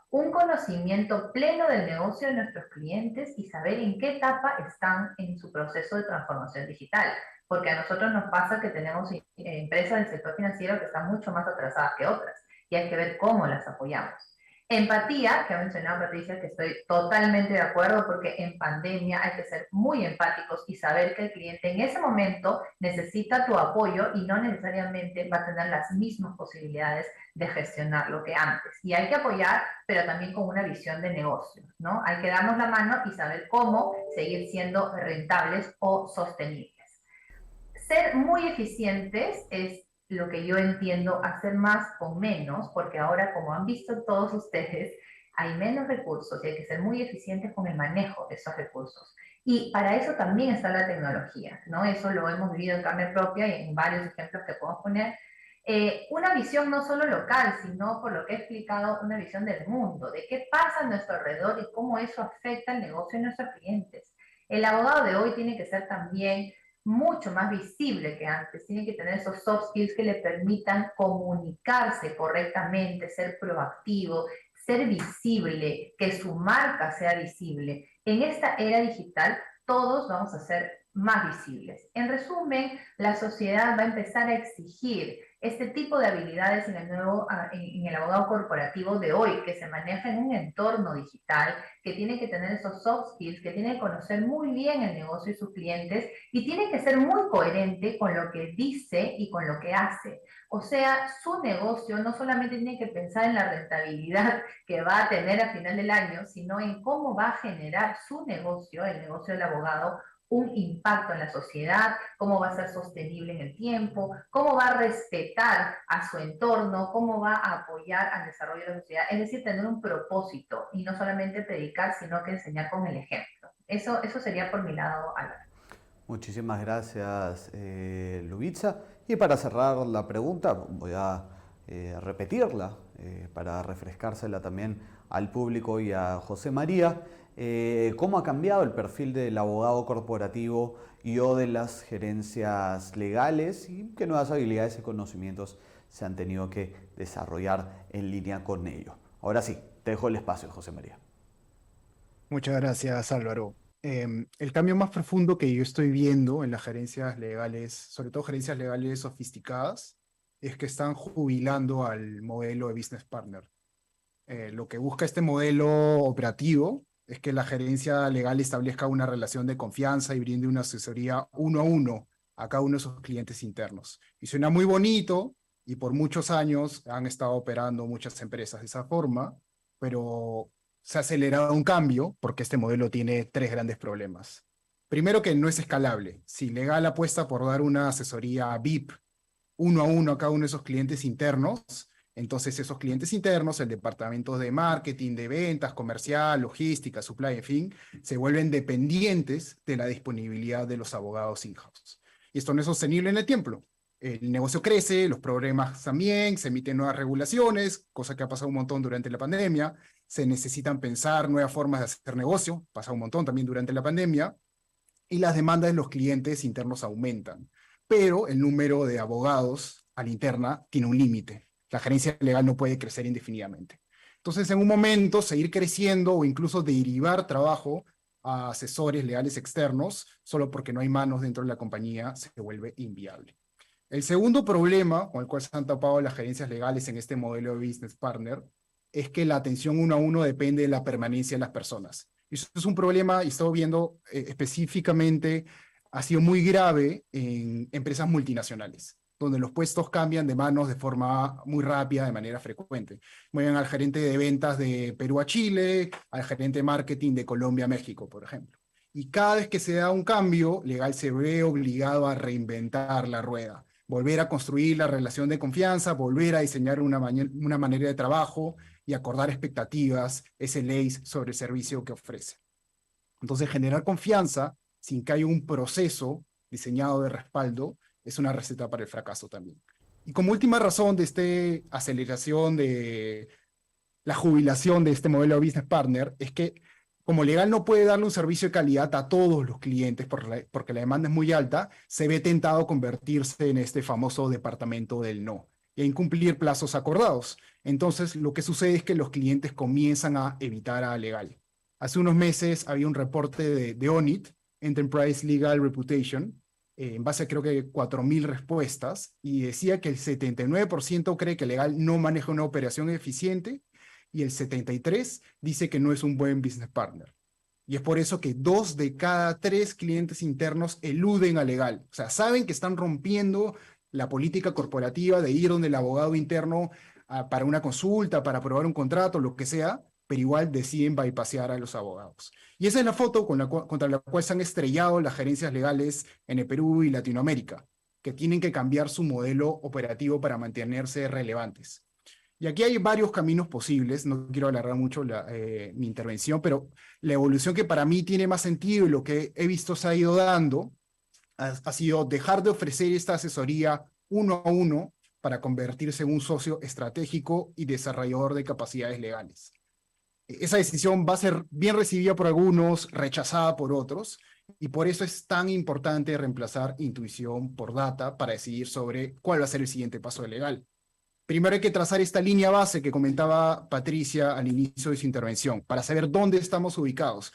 Un conocimiento pleno del negocio de nuestros clientes y saber en qué etapa están en su proceso de transformación digital. Porque a nosotros nos pasa que tenemos empresas del sector financiero que están mucho más atrasadas que otras y hay que ver cómo las apoyamos. Empatía, que ha mencionado Patricia, que estoy totalmente de acuerdo, porque en pandemia hay que ser muy empáticos y saber que el cliente en ese momento necesita tu apoyo y no necesariamente va a tener las mismas posibilidades de gestionarlo que antes. Y hay que apoyar, pero también con una visión de negocios, ¿no? Hay que darnos la mano y saber cómo seguir siendo rentables o sostenibles. Ser muy eficientes es lo que yo entiendo, hacer más con menos, porque ahora, como han visto todos ustedes, hay menos recursos y hay que ser muy eficientes con el manejo de esos recursos. Y para eso también está la tecnología, ¿no? Eso lo hemos vivido en carne propia y en varios ejemplos que podemos poner. Una visión no solo local, sino, por lo que he explicado, una visión del mundo, de qué pasa a nuestro alrededor y cómo eso afecta el negocio de nuestros clientes. El abogado de hoy tiene que ser también mucho más visible que antes, tiene que tener esos soft skills que le permitan comunicarse correctamente, ser proactivo, ser visible, que su marca sea visible. En esta era digital, todos vamos a ser más visibles. En resumen, la sociedad va a empezar a exigir este tipo de habilidades en el abogado corporativo de hoy, que se maneja en un entorno digital, que tiene que tener esos soft skills, que tiene que conocer muy bien el negocio y sus clientes, y tiene que ser muy coherente con lo que dice y con lo que hace. O sea, su negocio no solamente tiene que pensar en la rentabilidad que va a tener a final del año, sino en cómo va a generar su negocio, el negocio del abogado, un impacto en la sociedad, cómo va a ser sostenible en el tiempo, cómo va a respetar a su entorno, cómo va a apoyar al desarrollo de la sociedad. Es decir, tener un propósito y no solamente predicar, sino que enseñar con el ejemplo. Eso sería por mi lado, Álvaro. Muchísimas gracias, Lubitza. Y para cerrar la pregunta, voy a repetirla para refrescársela también al público y a José María. ¿Cómo ha cambiado el perfil del abogado corporativo y o de las gerencias legales y qué nuevas habilidades y conocimientos se han tenido que desarrollar en línea con ello? Ahora sí, te dejo el espacio, José María. Muchas gracias, Álvaro. El cambio más profundo que yo estoy viendo en las gerencias legales, sobre todo gerencias legales sofisticadas, es que están jubilando al modelo de business partner. Lo que busca este modelo operativo es que la gerencia legal establezca una relación de confianza y brinde una asesoría uno a uno a cada uno de sus clientes internos. Y suena muy bonito, y por muchos años han estado operando muchas empresas de esa forma, pero se ha acelerado un cambio porque este modelo tiene tres grandes problemas. Primero, que no es escalable. Si legal apuesta por dar una asesoría VIP uno a uno a cada uno de esos clientes internos, Entonces esos clientes internos, el departamento de marketing, de ventas, comercial, logística, supply, en fin, se vuelven dependientes de la disponibilidad de los abogados in-house. Y esto no es sostenible en el tiempo. El negocio crece, los problemas también, se emiten nuevas regulaciones, cosa que ha pasado un montón durante la pandemia, se necesitan pensar nuevas formas de hacer negocio, pasa un montón también durante la pandemia, y las demandas de los clientes internos aumentan. Pero el número de abogados a la interna tiene un límite. La gerencia legal no puede crecer indefinidamente. Entonces, en un momento, seguir creciendo o incluso derivar trabajo a asesores legales externos, solo porque no hay manos dentro de la compañía, se vuelve inviable. El segundo problema con el cual se han tapado las gerencias legales en este modelo de business partner es que la atención uno a uno depende de la permanencia de las personas. Y eso es un problema, y estado viendo específicamente, ha sido muy grave en empresas multinacionales, donde los puestos cambian de manos de forma muy rápida, de manera frecuente. Mueven al gerente de ventas de Perú a Chile, al gerente de marketing de Colombia a México, por ejemplo. Y cada vez que se da un cambio, legal se ve obligado a reinventar la rueda, volver a construir la relación de confianza, volver a diseñar una manera de trabajo y acordar expectativas, SLAs sobre el servicio que ofrece. Entonces, generar confianza sin que haya un proceso diseñado de respaldo es una receta para el fracaso también. Y como última razón de esta aceleración de la jubilación de este modelo de business partner es que como legal no puede darle un servicio de calidad a todos los clientes porque la demanda es muy alta, se ve tentado a convertirse en este famoso departamento del no y a incumplir plazos acordados. Entonces, lo que sucede es que los clientes comienzan a evitar a legal. Hace unos meses había un reporte de ONIT, Enterprise Legal Reputation, en base a creo que 4.000 respuestas, y decía que el 79% cree que legal no maneja una operación eficiente y el 73% dice que no es un buen business partner. Y es por eso que 2 de cada 3 clientes internos eluden a legal. O sea, saben que están rompiendo la política corporativa de ir donde el abogado interno para una consulta, para aprobar un contrato, lo que sea, pero igual deciden bypassear a los abogados. Y esa es la foto contra la cual se han estrellado las gerencias legales en el Perú y Latinoamérica, que tienen que cambiar su modelo operativo para mantenerse relevantes. Y aquí hay varios caminos posibles, no quiero alargar mucho mi intervención, pero la evolución que para mí tiene más sentido y lo que he visto se ha ido dando ha sido dejar de ofrecer esta asesoría uno a uno para convertirse en un socio estratégico y desarrollador de capacidades legales. Esa decisión va a ser bien recibida por algunos, rechazada por otros, y por eso es tan importante reemplazar intuición por data para decidir sobre cuál va a ser el siguiente paso legal. Primero hay que trazar esta línea base que comentaba Patricia al inicio de su intervención, para saber dónde estamos ubicados.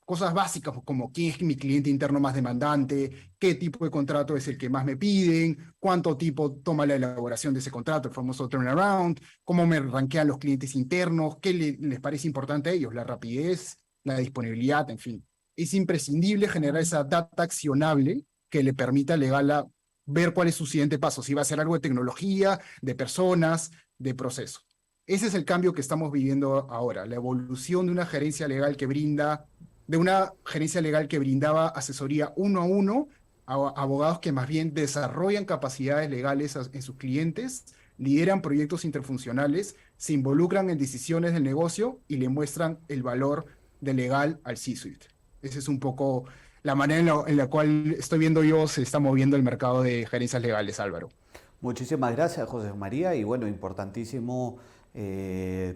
Cosas básicas como quién es mi cliente interno más demandante, qué tipo de contrato es el que más me piden, cuánto tiempo toma la elaboración de ese contrato, el famoso turnaround, cómo me rankean los clientes internos, qué les parece importante a ellos, la rapidez, la disponibilidad, en fin. Es imprescindible generar esa data accionable que le permita a legal ver cuál es su siguiente paso, si va a ser algo de tecnología, de personas, de proceso. Ese es el cambio que estamos viviendo ahora, la evolución de una gerencia legal que brindaba asesoría uno a uno a abogados que más bien desarrollan capacidades legales en sus clientes, lideran proyectos interfuncionales, se involucran en decisiones del negocio y le muestran el valor de legal al C-suite. Ese es un poco la manera en la cual estoy viendo yo se está moviendo el mercado de gerencias legales, Álvaro. Muchísimas gracias, José María, y bueno, importantísimo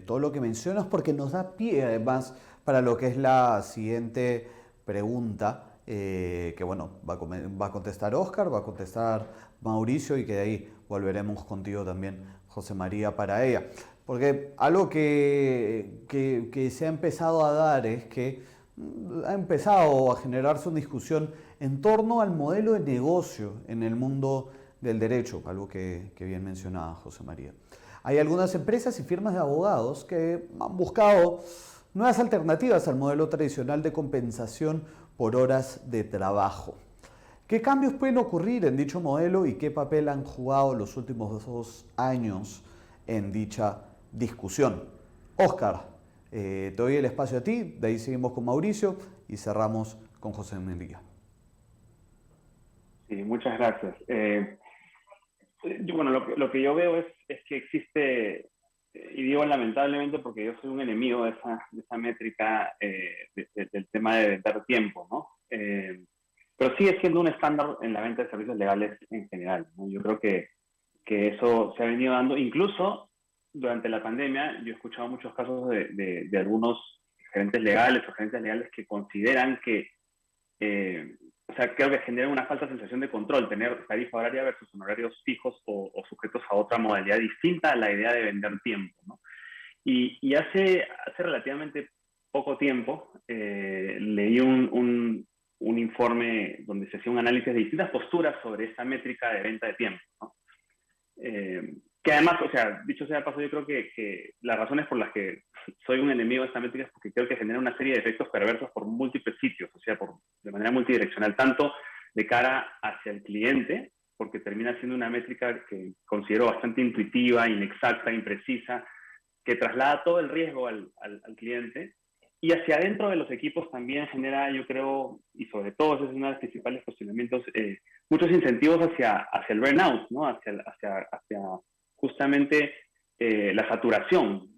todo lo que mencionas porque nos da pie además para lo que es la siguiente pregunta, que bueno, va a contestar Óscar, va a contestar Mauricio y que de ahí volveremos contigo también, José María, para ella. Porque algo que se ha empezado a dar es que ha empezado a generarse una discusión en torno al modelo de negocio en el mundo del derecho, algo que bien mencionaba José María. Hay algunas empresas y firmas de abogados que han buscado nuevas alternativas al modelo tradicional de compensación por horas de trabajo. ¿Qué cambios pueden ocurrir en dicho modelo y qué papel han jugado los últimos 2 años en dicha discusión? Óscar, te doy el espacio a ti, de ahí seguimos con Mauricio y cerramos con José María. Sí, muchas gracias. Bueno, lo que yo veo es que existe y digo lamentablemente porque yo soy un enemigo de esa métrica del tema de vender tiempo, ¿no? Pero sigue siendo un estándar en la venta de servicios legales en general, ¿no? Yo creo que eso se ha venido dando, incluso durante la pandemia. Yo he escuchado muchos casos de algunos gerentes legales o gerentes legales que consideran que, o sea, creo que genera una falsa sensación de control, tener tarifa horaria versus honorarios fijos o sujetos a otra modalidad distinta a la idea de vender tiempo, ¿no? Y hace relativamente poco tiempo leí un informe donde se hacía un análisis de distintas posturas sobre esta métrica de venta de tiempo, ¿no? Que además, o sea, dicho sea de paso, yo creo que las razones por las que soy un enemigo de esta métrica es porque creo que genera una serie de efectos perversos por múltiples sitios, o sea, de manera multidireccional, tanto de cara hacia el cliente, porque termina siendo una métrica que considero bastante intuitiva, inexacta, imprecisa, que traslada todo el riesgo al cliente, y hacia adentro de los equipos también genera, yo creo, y sobre todo ese es uno de los principales cuestionamientos, muchos incentivos hacia el burnout, ¿no? Hacia justamente la saturación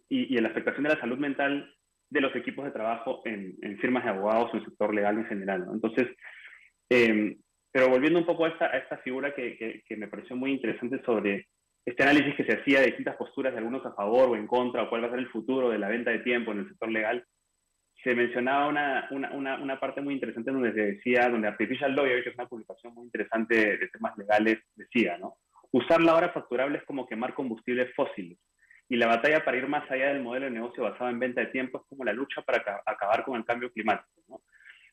y la afectación de la salud mental de los equipos de trabajo en firmas de abogados o en el sector legal en general, ¿no? Entonces, pero volviendo un poco a esta figura que me pareció muy interesante sobre este análisis que se hacía de distintas posturas de algunos a favor o en contra, o cuál va a ser el futuro de la venta de tiempo en el sector legal, se mencionaba una parte muy interesante donde se decía, donde Artificial Lawyer, que es una publicación muy interesante de temas legales, decía, ¿no? Usar la hora facturable es como quemar combustibles fósiles. Y la batalla para ir más allá del modelo de negocio basado en venta de tiempo es como la lucha para acabar con el cambio climático, ¿no?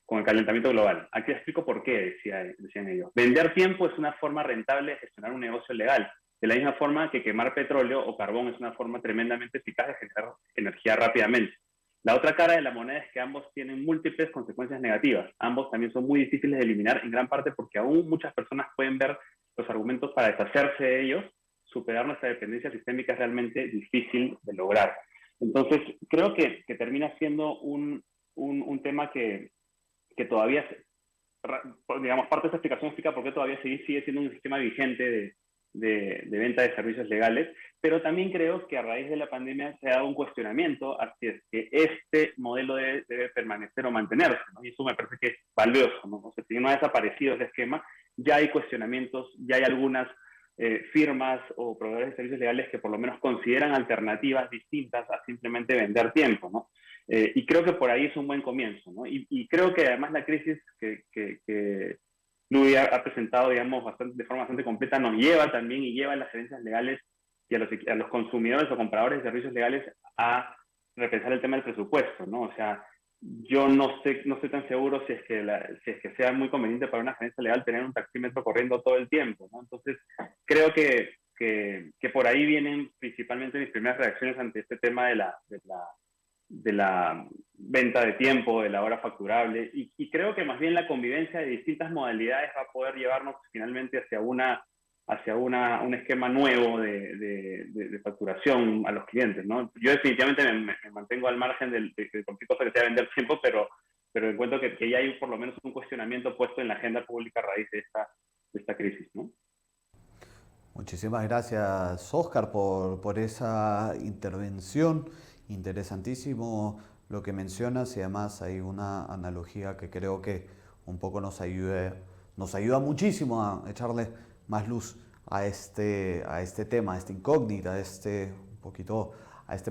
Con el calentamiento global. Aquí explico por qué, decían ellos. Vender tiempo es una forma rentable de gestionar un negocio legal, de la misma forma que quemar petróleo o carbón es una forma tremendamente eficaz de generar energía rápidamente. La otra cara de la moneda es que ambos tienen múltiples consecuencias negativas. Ambos también son muy difíciles de eliminar, en gran parte porque aún muchas personas pueden ver los argumentos para deshacerse de ellos. Superar nuestra dependencia sistémica es realmente difícil de lograr. Entonces, creo que termina siendo un tema que todavía, digamos, parte de esta explicación explica por qué todavía sigue siendo un sistema vigente de venta de servicios legales, pero también creo que a raíz de la pandemia se ha dado un cuestionamiento hacia que este modelo debe permanecer o mantenerse, ¿no? Y eso me parece que es valioso, ¿no? O sea, si no ha desaparecido ese esquema, ya hay cuestionamientos, ya hay algunas firmas o proveedores de servicios legales que por lo menos consideran alternativas distintas a simplemente vender tiempo, ¿no? Y creo que por ahí es un buen comienzo, ¿no? Y creo que además la crisis que Luis ha presentado, digamos, de forma bastante completa, nos lleva también y lleva a las gerencias legales y a los consumidores o compradores de servicios legales a repensar el tema del presupuesto, ¿no? O sea, yo no estoy tan seguro si es que sea muy conveniente para una gerencia legal tener un taxímetro corriendo todo el tiempo, ¿no? Entonces, creo que por ahí vienen principalmente mis primeras reacciones ante este tema de la venta de tiempo, de la hora facturable, y creo que más bien la convivencia de distintas modalidades va a poder llevarnos finalmente hacia un esquema nuevo de facturación a los clientes, ¿no? Yo definitivamente me mantengo al margen de cualquier cosa que sea vender tiempo, pero encuentro que ya hay por lo menos un cuestionamiento puesto en la agenda pública a raíz de esta crisis, ¿no? Muchísimas gracias, Óscar, por esa intervención. Interesantísimo lo que mencionas, y además hay una analogía que creo que un poco nos ayuda muchísimo a echarle más luz a este tema, a esta incógnita, a este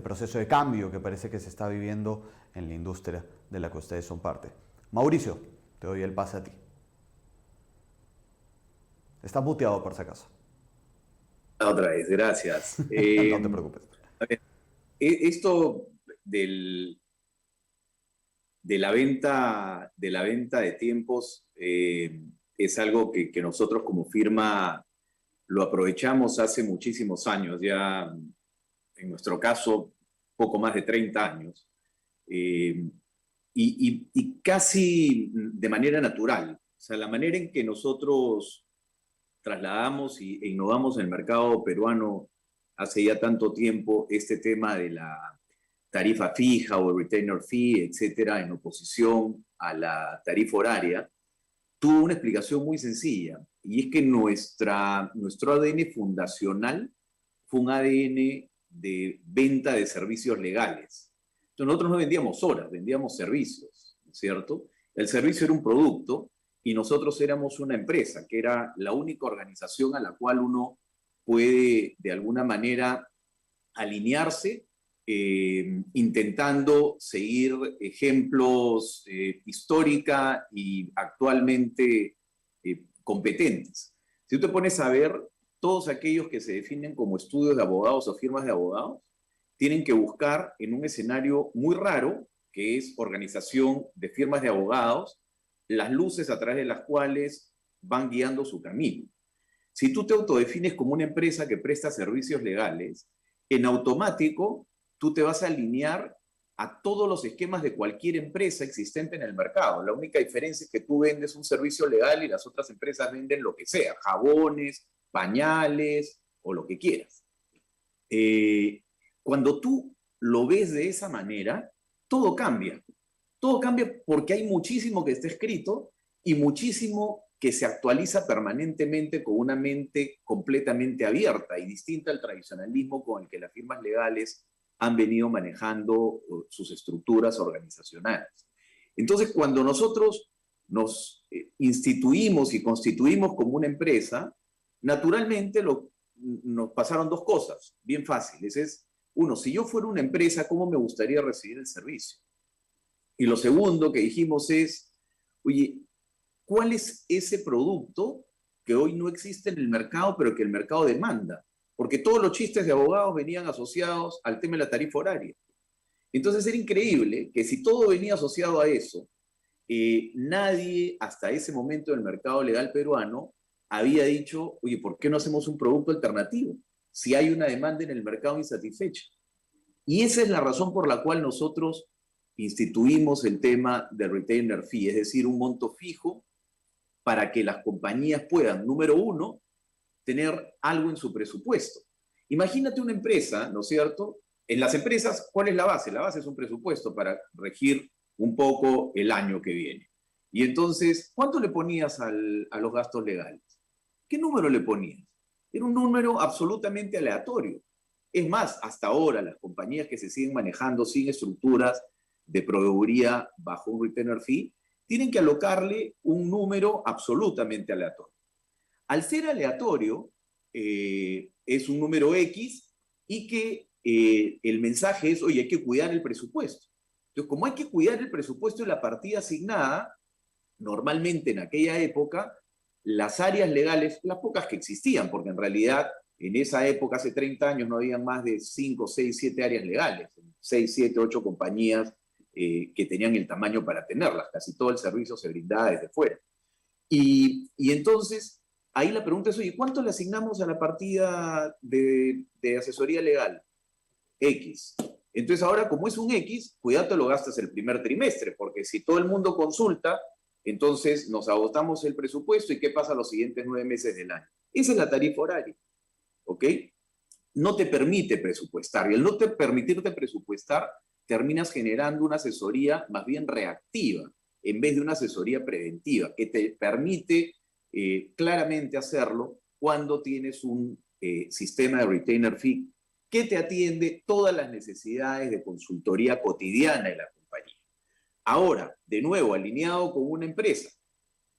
proceso de cambio que parece que se está viviendo en la industria de la que ustedes son parte. Mauricio, te doy el pase a ti. Estás muteado por si acaso. Otra vez, gracias. No te preocupes. Esto de la venta de tiempos es algo que nosotros como firma lo aprovechamos hace muchísimos años, ya en nuestro caso poco más de 30 años, y casi de manera natural. O sea, la manera en que nosotros trasladamos e innovamos en el mercado peruano hace ya tanto tiempo este tema de la tarifa fija o retainer fee, etcétera, en oposición a la tarifa horaria, tuvo una explicación muy sencilla, y es que nuestro ADN fundacional fue un ADN de venta de servicios legales. Entonces nosotros no vendíamos horas, vendíamos servicios, ¿no es cierto? El servicio era un producto y nosotros éramos una empresa, que era la única organización a la cual uno puede de alguna manera alinearse, intentando seguir ejemplos histórica y actualmente competentes. Si tú te pones a ver, todos aquellos que se definen como estudios de abogados o firmas de abogados tienen que buscar en un escenario muy raro, que es organización de firmas de abogados, las luces a través de las cuales van guiando su camino. Si tú te autodefines como una empresa que presta servicios legales, en automático tú te vas a alinear a todos los esquemas de cualquier empresa existente en el mercado. La única diferencia es que tú vendes un servicio legal y las otras empresas venden lo que sea, jabones, pañales o lo que quieras. Cuando tú lo ves de esa manera, todo cambia. Todo cambia porque hay muchísimo que está escrito y muchísimo que se actualiza permanentemente con una mente completamente abierta y distinta al tradicionalismo con el que las firmas legales han venido manejando sus estructuras organizacionales. Entonces, cuando nosotros nos instituimos y constituimos como una empresa, naturalmente nos pasaron dos cosas bien fáciles. Es, uno, si yo fuera una empresa, ¿cómo me gustaría recibir el servicio? Y lo segundo que dijimos es, oye, ¿cuál es ese producto que hoy no existe en el mercado, pero que el mercado demanda? Porque todos los chistes de abogados venían asociados al tema de la tarifa horaria. Entonces era increíble que si todo venía asociado a eso, nadie hasta ese momento del mercado legal peruano había dicho, oye, ¿por qué no hacemos un producto alternativo? Si hay una demanda en el mercado insatisfecha. Y esa es la razón por la cual nosotros instituimos el tema de retainer fee, es decir, un monto fijo para que las compañías puedan, número uno, tener algo en su presupuesto. Imagínate una empresa, ¿no es cierto? En las empresas, ¿cuál es la base? La base es un presupuesto para regir un poco el año que viene. Y entonces, ¿cuánto le ponías a los gastos legales? ¿Qué número le ponías? Era un número absolutamente aleatorio. Es más, hasta ahora las compañías que se siguen manejando sin estructuras de proveeduría bajo un retainer fee, tienen que alocarle un número absolutamente aleatorio. Al ser aleatorio, es un número X y que el mensaje es, oye, hay que cuidar el presupuesto. Entonces, como hay que cuidar el presupuesto de la partida asignada, normalmente en aquella época, las áreas legales, las pocas que existían, porque en realidad en esa época, hace 30 años, no había más de 5, 6, 7 áreas legales, 6, 7, 8 compañías que tenían el tamaño para tenerlas. Casi todo el servicio se brindaba desde fuera. Y entonces, ahí la pregunta es, oye, ¿cuánto le asignamos a la partida de asesoría legal? X. Entonces ahora, como es un X, cuidado, te lo gastas el primer trimestre, porque si todo el mundo consulta, entonces nos agotamos el presupuesto y ¿qué pasa los siguientes 9 meses del año? Esa es la tarifa horaria, ¿ok? No te permite presupuestar, y al no te permitirte presupuestar, terminas generando una asesoría más bien reactiva, en vez de una asesoría preventiva, que te permite claramente hacerlo cuando tienes un sistema de retainer fee que te atiende todas las necesidades de consultoría cotidiana de la compañía. Ahora, de nuevo, alineado con una empresa,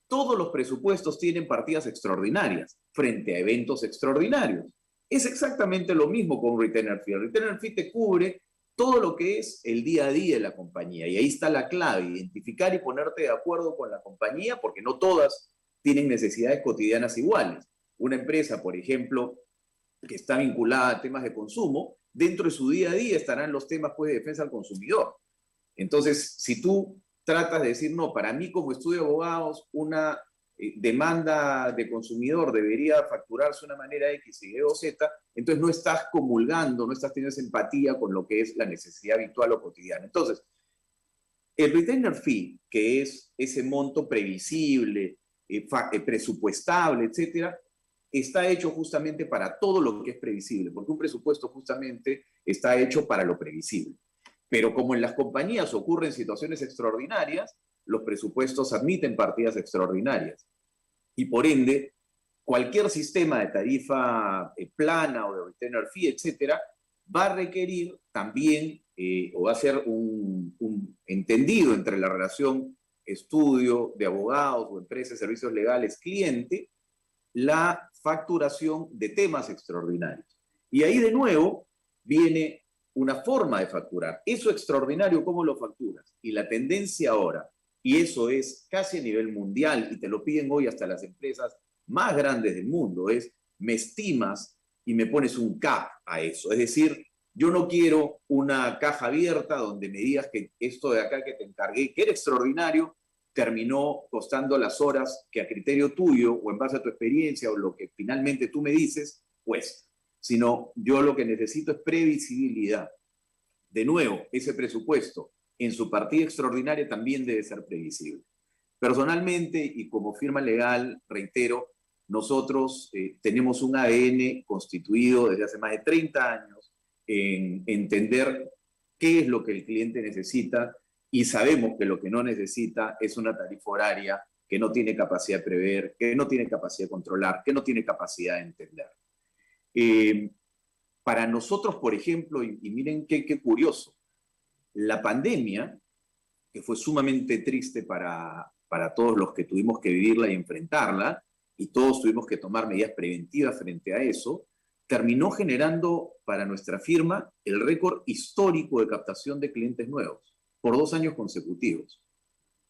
todos los presupuestos tienen partidas extraordinarias frente a eventos extraordinarios. Es exactamente lo mismo con un retainer fee. El retainer fee te cubre todo lo que es el día a día de la compañía. Y ahí está la clave, identificar y ponerte de acuerdo con la compañía, porque no todas tienen necesidades cotidianas iguales. Una empresa, por ejemplo, que está vinculada a temas de consumo, dentro de su día a día estarán los temas pues, de defensa al consumidor. Entonces, si tú tratas de decir, no, para mí como estudio de abogados, una demanda de consumidor debería facturarse de una manera X, Y o Z, entonces no estás comulgando, no estás teniendo esa empatía con lo que es la necesidad habitual o cotidiana. Entonces, el retainer fee, que es ese monto previsible, presupuestable, etcétera, está hecho justamente para todo lo que es previsible, porque un presupuesto justamente está hecho para lo previsible. Pero como en las compañías ocurren situaciones extraordinarias, los presupuestos admiten partidas extraordinarias. Y por ende, cualquier sistema de tarifa plana o de retainer fee, etcétera, va a requerir también, o va a ser un entendido entre la relación estudio de abogados o empresas de servicios legales cliente, la facturación de temas extraordinarios. Y ahí de nuevo viene una forma de facturar. Eso extraordinario, ¿cómo lo facturas? Y la tendencia ahora, y eso es casi a nivel mundial, y te lo piden hoy hasta las empresas más grandes del mundo, es me estimas y me pones un cap a eso. Es decir, yo no quiero una caja abierta donde me digas que esto de acá que te encargué, que era extraordinario, terminó costando las horas que a criterio tuyo o en base a tu experiencia o lo que finalmente tú me dices, pues, sino yo lo que necesito es previsibilidad. De nuevo, ese presupuesto en su partida extraordinaria también debe ser previsible. Personalmente y como firma legal, reitero, nosotros tenemos un ADN constituido desde hace más de 30 años en entender qué es lo que el cliente necesita y sabemos que lo que no necesita es una tarifa horaria que no tiene capacidad de prever, que no tiene capacidad de controlar, que no tiene capacidad de entender. Para nosotros, por ejemplo, y miren qué curioso, la pandemia, que fue sumamente triste para todos los que tuvimos que vivirla y enfrentarla, y todos tuvimos que tomar medidas preventivas frente a eso, terminó generando para nuestra firma el récord histórico de captación de clientes nuevos por 2 años consecutivos.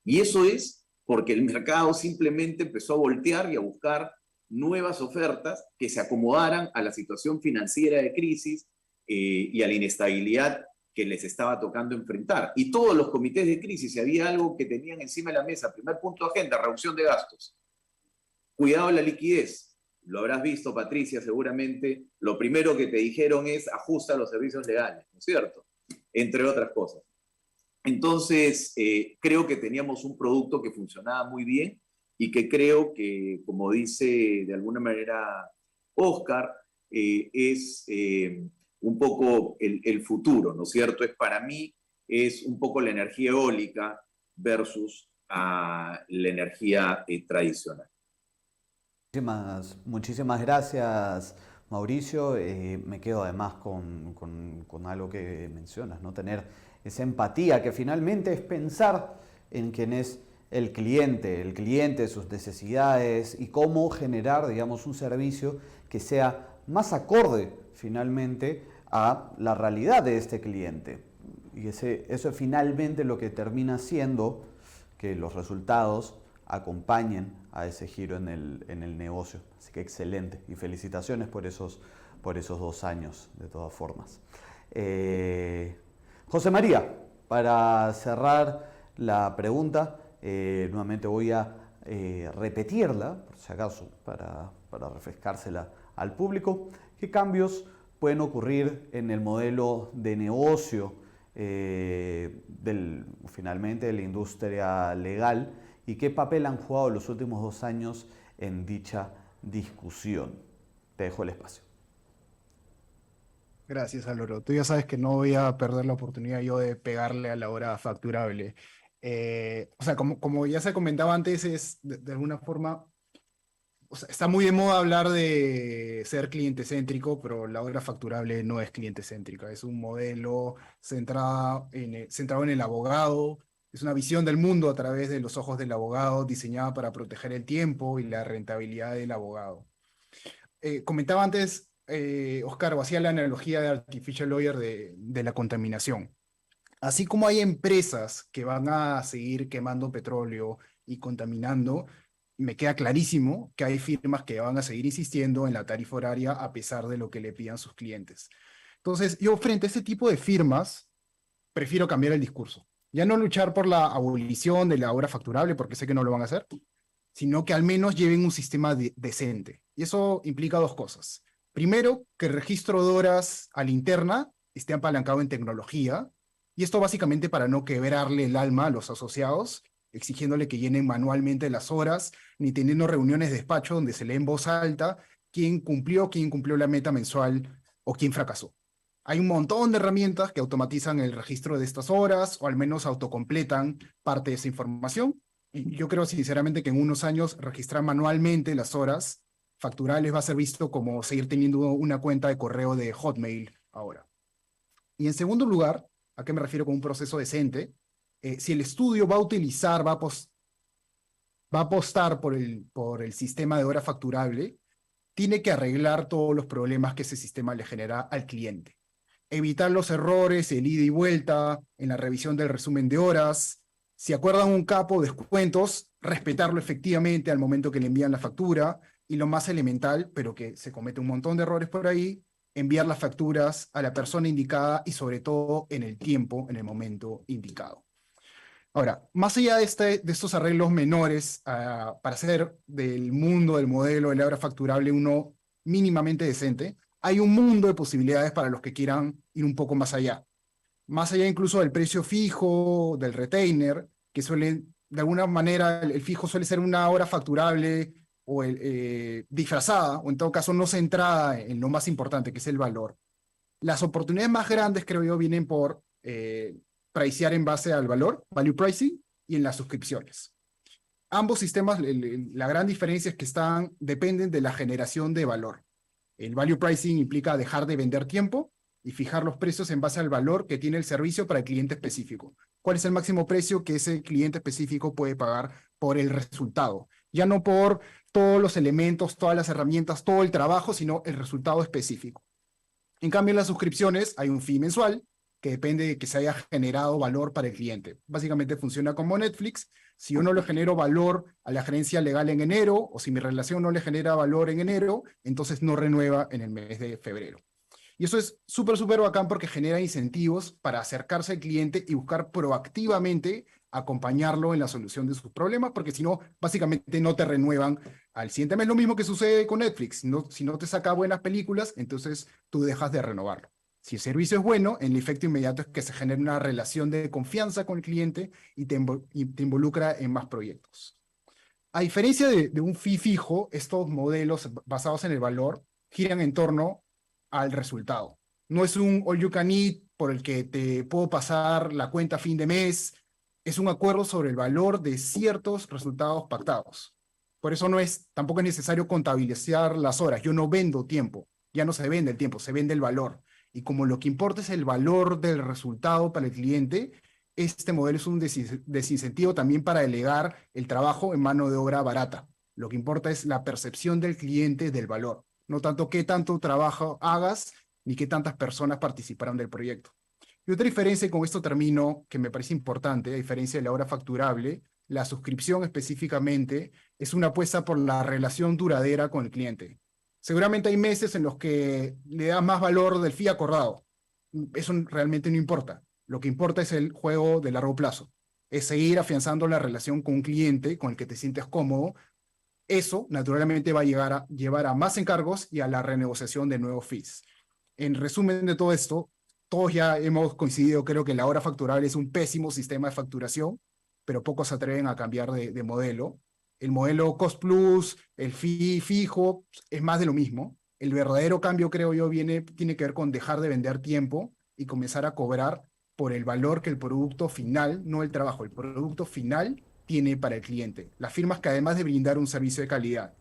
Y eso es porque el mercado simplemente empezó a voltear y a buscar nuevas ofertas que se acomodaran a la situación financiera de crisis y a la inestabilidad que les estaba tocando enfrentar. Y todos los comités de crisis, si había algo que tenían encima de la mesa, primer punto de agenda, reducción de gastos. Cuidado de la liquidez. Lo habrás visto, Patricia, seguramente. Lo primero que te dijeron es ajusta los servicios legales, ¿no es cierto? Entre otras cosas. Entonces, creo que teníamos un producto que funcionaba muy bien y que creo que, como dice de alguna manera Oscar, es un poco el futuro, ¿no es cierto? Para mí es un poco la energía eólica versus la energía tradicional. Muchísimas gracias, Mauricio. Me quedo además con algo que mencionas, ¿no? Tener esa empatía que finalmente es pensar en quién es el cliente, sus necesidades y cómo generar, digamos, un servicio que sea más acorde finalmente a la realidad de este cliente. Y eso es finalmente lo que termina siendo que los resultados acompañen a ese giro en el negocio. Así que excelente y felicitaciones por esos 2 años, de todas formas. José María, para cerrar la pregunta, nuevamente voy a repetirla, por si acaso, para refrescársela al público. ¿Qué cambios pueden ocurrir en el modelo de negocio finalmente de la industria legal y qué papel han jugado los últimos 2 años en dicha discusión? Te dejo el espacio. Gracias, Álvaro. Tú ya sabes que no voy a perder la oportunidad yo de pegarle a la hora facturable. O sea, como ya se comentaba antes, es de alguna forma, o sea, está muy de moda hablar de ser cliente céntrico, pero la hora facturable no es cliente céntrica, es un modelo centrado en el abogado, es una visión del mundo a través de los ojos del abogado, diseñada para proteger el tiempo y la rentabilidad del abogado. Comentaba antes, Oscar, o hacía la analogía de Artificial Lawyer de la contaminación. Así como hay empresas que van a seguir quemando petróleo y contaminando, me queda clarísimo que hay firmas que van a seguir insistiendo en la tarifa horaria a pesar de lo que le pidan sus clientes. Entonces, yo frente a este tipo de firmas, prefiero cambiar el discurso. Ya no luchar por la abolición de la hora facturable, porque sé que no lo van a hacer, sino que al menos lleven un sistema decente. Y eso implica 2 cosas. Primero, que el registro de horas a la interna esté apalancado en tecnología, y esto básicamente para no quebrarle el alma a los asociados, exigiéndole que llenen manualmente las horas, ni teniendo reuniones de despacho donde se lee en voz alta quién cumplió la meta mensual o quién fracasó. Hay un montón de herramientas que automatizan el registro de estas horas, o al menos autocompletan parte de esa información, y yo creo sinceramente que en unos años registrar manualmente las horas facturales va a ser visto como seguir teniendo una cuenta de correo de Hotmail ahora. Y en segundo lugar, ¿a qué me refiero con un proceso decente? Si el estudio va a utilizar, va a apostar por el sistema de hora facturable, tiene que arreglar todos los problemas que ese sistema le genera al cliente. Evitar los errores, el ida y vuelta, en la revisión del resumen de horas. Si acuerdan un capo, descuentos, respetarlo efectivamente al momento que le envían la factura. Y lo más elemental, pero que se comete un montón de errores por ahí, enviar las facturas a la persona indicada y sobre todo en el tiempo, en el momento indicado. Ahora, más allá de estos arreglos menores para hacer del mundo del modelo de la hora facturable uno mínimamente decente, hay un mundo de posibilidades para los que quieran ir un poco más allá. Más allá incluso del precio fijo, del retainer, que suele, de alguna manera, el fijo suele ser una hora facturable o disfrazada, o en todo caso no centrada en lo más importante, que es el valor. Las oportunidades más grandes, creo yo, vienen por pricear en base al valor, value pricing, y en las suscripciones. Ambos sistemas, la gran diferencia es que dependen de la generación de valor. El value pricing implica dejar de vender tiempo y fijar los precios en base al valor que tiene el servicio para el cliente específico. ¿Cuál es el máximo precio que ese cliente específico puede pagar por el resultado? Ya no por todos los elementos, todas las herramientas, todo el trabajo, sino el resultado específico. En cambio, en las suscripciones hay un fee mensual que depende de que se haya generado valor para el cliente. Básicamente funciona como Netflix. Si yo no le genero valor a la gerencia legal en enero, o si mi relación no le genera valor en enero, entonces no renueva en el mes de febrero. Y eso es súper bacán porque genera incentivos para acercarse al cliente y buscar proactivamente acompañarlo en la solución de sus problemas, porque si no, básicamente no te renuevan al siguiente mes. Lo mismo que sucede con Netflix. Si no te saca buenas películas, entonces tú dejas de renovarlo. Si el servicio es bueno, el efecto inmediato es que se genera una relación de confianza con el cliente y te involucra en más proyectos. A diferencia de un fee fijo, estos modelos basados en el valor giran en torno al resultado. No es un all you can eat por el que te puedo pasar la cuenta a fin de mes. Es un acuerdo sobre el valor de ciertos resultados pactados. Por eso tampoco es necesario contabilizar las horas. Yo no vendo tiempo. Ya no se vende el tiempo, se vende el valor. Y como lo que importa es el valor del resultado para el cliente, este modelo es un desincentivo también para delegar el trabajo en mano de obra barata. Lo que importa es la percepción del cliente del valor, no tanto qué tanto trabajo hagas ni qué tantas personas participarán del proyecto. Y otra diferencia, y con esto termino, que me parece importante, a diferencia de la hora facturable, la suscripción específicamente es una apuesta por la relación duradera con el cliente. Seguramente hay meses en los que le da más valor del fee acordado. Eso realmente no importa. Lo que importa es el juego de largo plazo. Es seguir afianzando la relación con un cliente con el que te sientes cómodo. Eso, naturalmente, va a llevar a más encargos y a la renegociación de nuevos fees. En resumen de todo esto, todos ya hemos coincidido, creo que la hora facturable es un pésimo sistema de facturación, pero pocos se atreven a cambiar de modelo. El modelo cost plus, el fee fijo, es más de lo mismo. El verdadero cambio, creo yo, tiene que ver con dejar de vender tiempo y comenzar a cobrar por el valor que el producto final, no el trabajo, el producto final tiene para el cliente. Las firmas que además de brindar un servicio de calidad,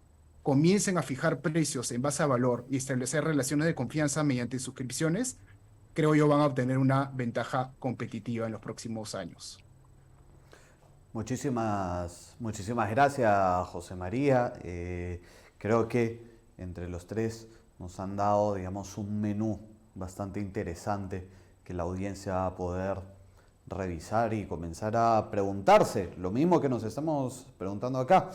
comiencen a fijar precios en base a valor y establecer relaciones de confianza mediante suscripciones, creo yo van a obtener una ventaja competitiva en los próximos años. Muchísimas gracias, José María. Creo que entre los tres nos han dado, digamos, un menú bastante interesante que la audiencia va a poder revisar y comenzar a preguntarse lo mismo que nos estamos preguntando acá.